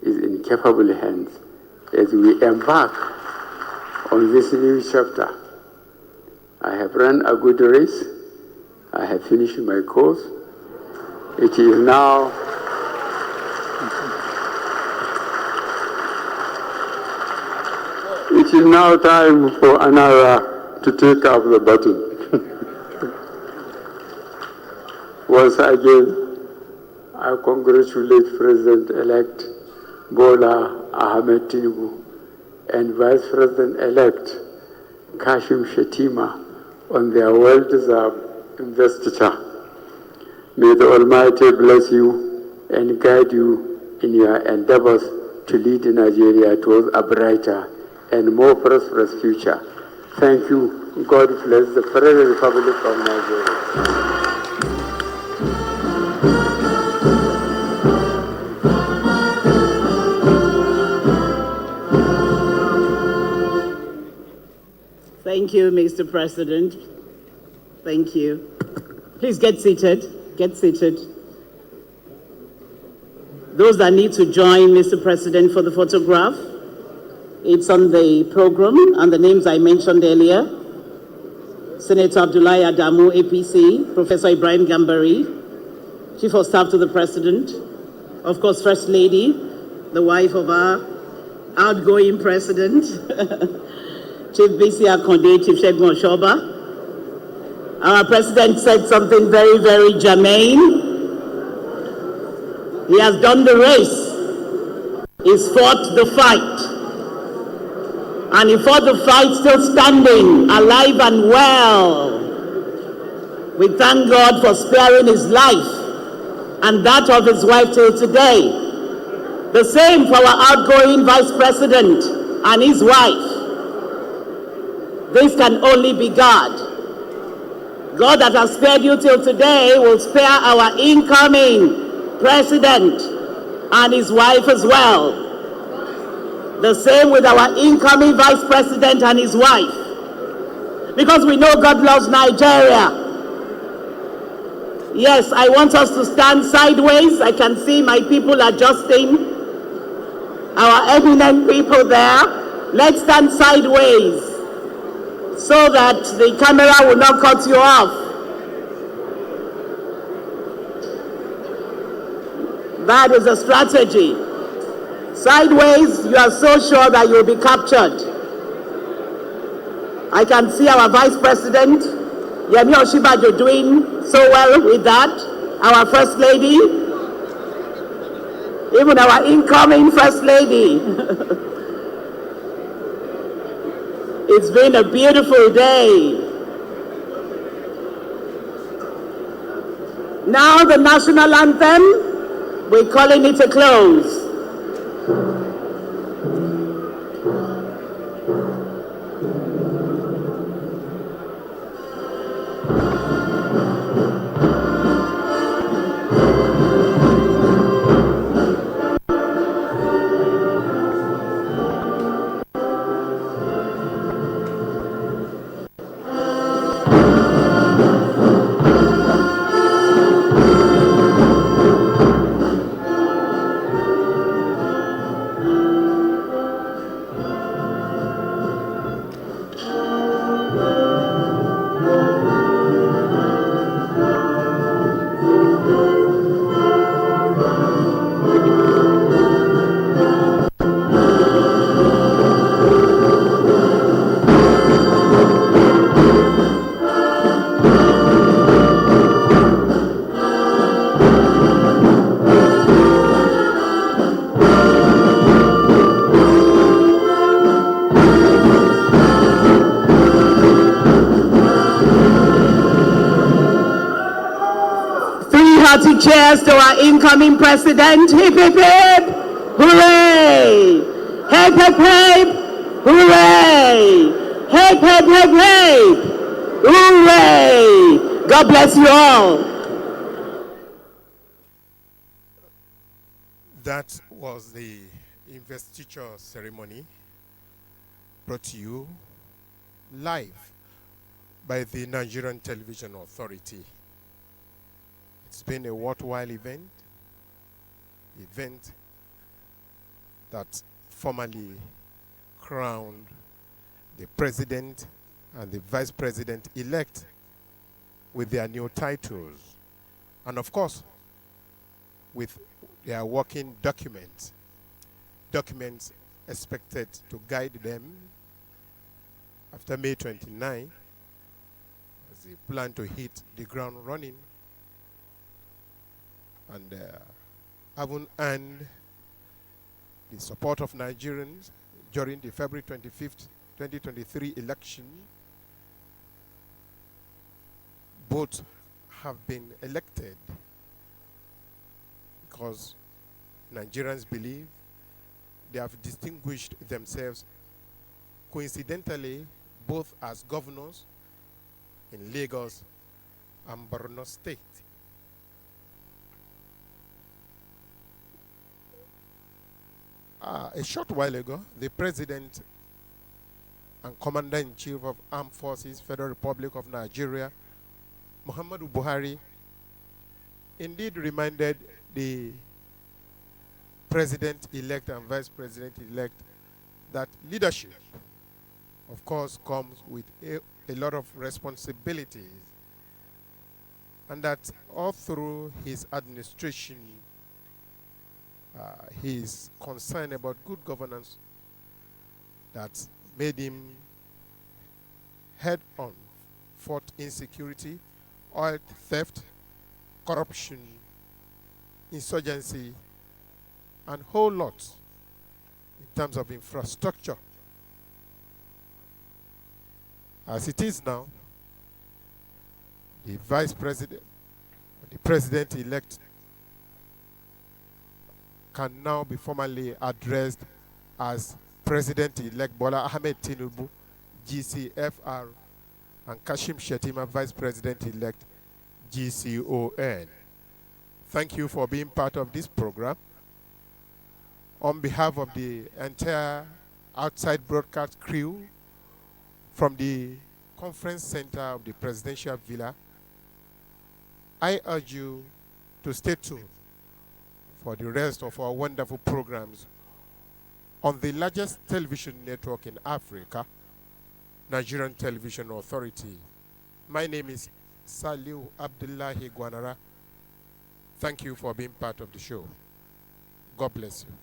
is in capable hands as we embark on this new chapter. I have run a good race. I have finished my course. It is now time for another to take up the baton. Once again, I congratulate President-elect Bola Ahmed Tinubu and Vice President-elect Kashim Shettima on their well-deserved investiture. May the Almighty bless you and guide you in your endeavors to lead Nigeria towards a brighter and more prosperous future. Thank you. God bless the Federal Republic of Nigeria. Thank you, Mr. President. Thank you. Please get seated. Get seated. Those that need to join Mr. President for the photograph, it's on the program, and the names I mentioned earlier: Senator Abdullahi Adamu, APC, Professor Ibrahim Gambari, Chief of Staff to the President, of course, First Lady, the wife of our outgoing President, Chief BC Akonde, Chief Shegun Oshoba. Our President said something very, very germane. He has done the race. He's fought the fight. And he fought the fight still standing, alive and well. We thank God for sparing his life and that of his wife till today. The same for our outgoing Vice President and his wife. This can only be God. God that has spared you till today will spare our incoming President and his wife as well. The same with our incoming Vice President and his wife. Because we know God loves Nigeria. Yes, I want us to stand sideways. I can see my people adjusting. Our eminent people there. Let's stand sideways so that the camera will not cut you off. That is a strategy. Sideways, you are so sure that you'll be captured. I can see our Vice President, Yemi Osinbajo, doing so well with that. Our First Lady, even our incoming First Lady. It's been a beautiful day. Now the national anthem, we're calling it a close. Cheers to our incoming President. Hip, hip, hip. Hooray! Hip, hip, hip! Hooray! Hip, hip, hip, hip! Hooray! God bless you all. That was the investiture ceremony brought to you live by the Nigerian Television Authority. It's been a worthwhile event that formally crowned the president and the vice president-elect with their new titles. And of course, with their working documents expected to guide them after May 29, as they plan to hit the ground running and having earned the support of Nigerians during the February 25th, 2023 election. Both have been elected because Nigerians believe they have distinguished themselves coincidentally both as governors in Lagos and Borno State. A short while ago, the President and Commander-in-Chief of Armed Forces, Federal Republic of Nigeria, Muhammadu Buhari, indeed reminded the President-elect and Vice President-elect that leadership, of course, comes with a lot of responsibilities, and that all through his administration, his concern about good governance that made him head-on fought insecurity, oil theft, corruption, insurgency, and whole lot in terms of infrastructure. As it is now, the vice president, the president-elect, can now be formally addressed as President-elect Bola Tinubu, GCFR, and Kashim Shettima, Vice President-elect, GCON. Thank you for being part of this program. On behalf of the entire outside broadcast crew from the conference center of the Presidential Villa, I urge you to stay tuned for the rest of our wonderful programs on the largest television network in Africa, Nigerian Television Authority. My name is Saliu Abdullahi Gwanara. Thank you for being part of the show. God bless you.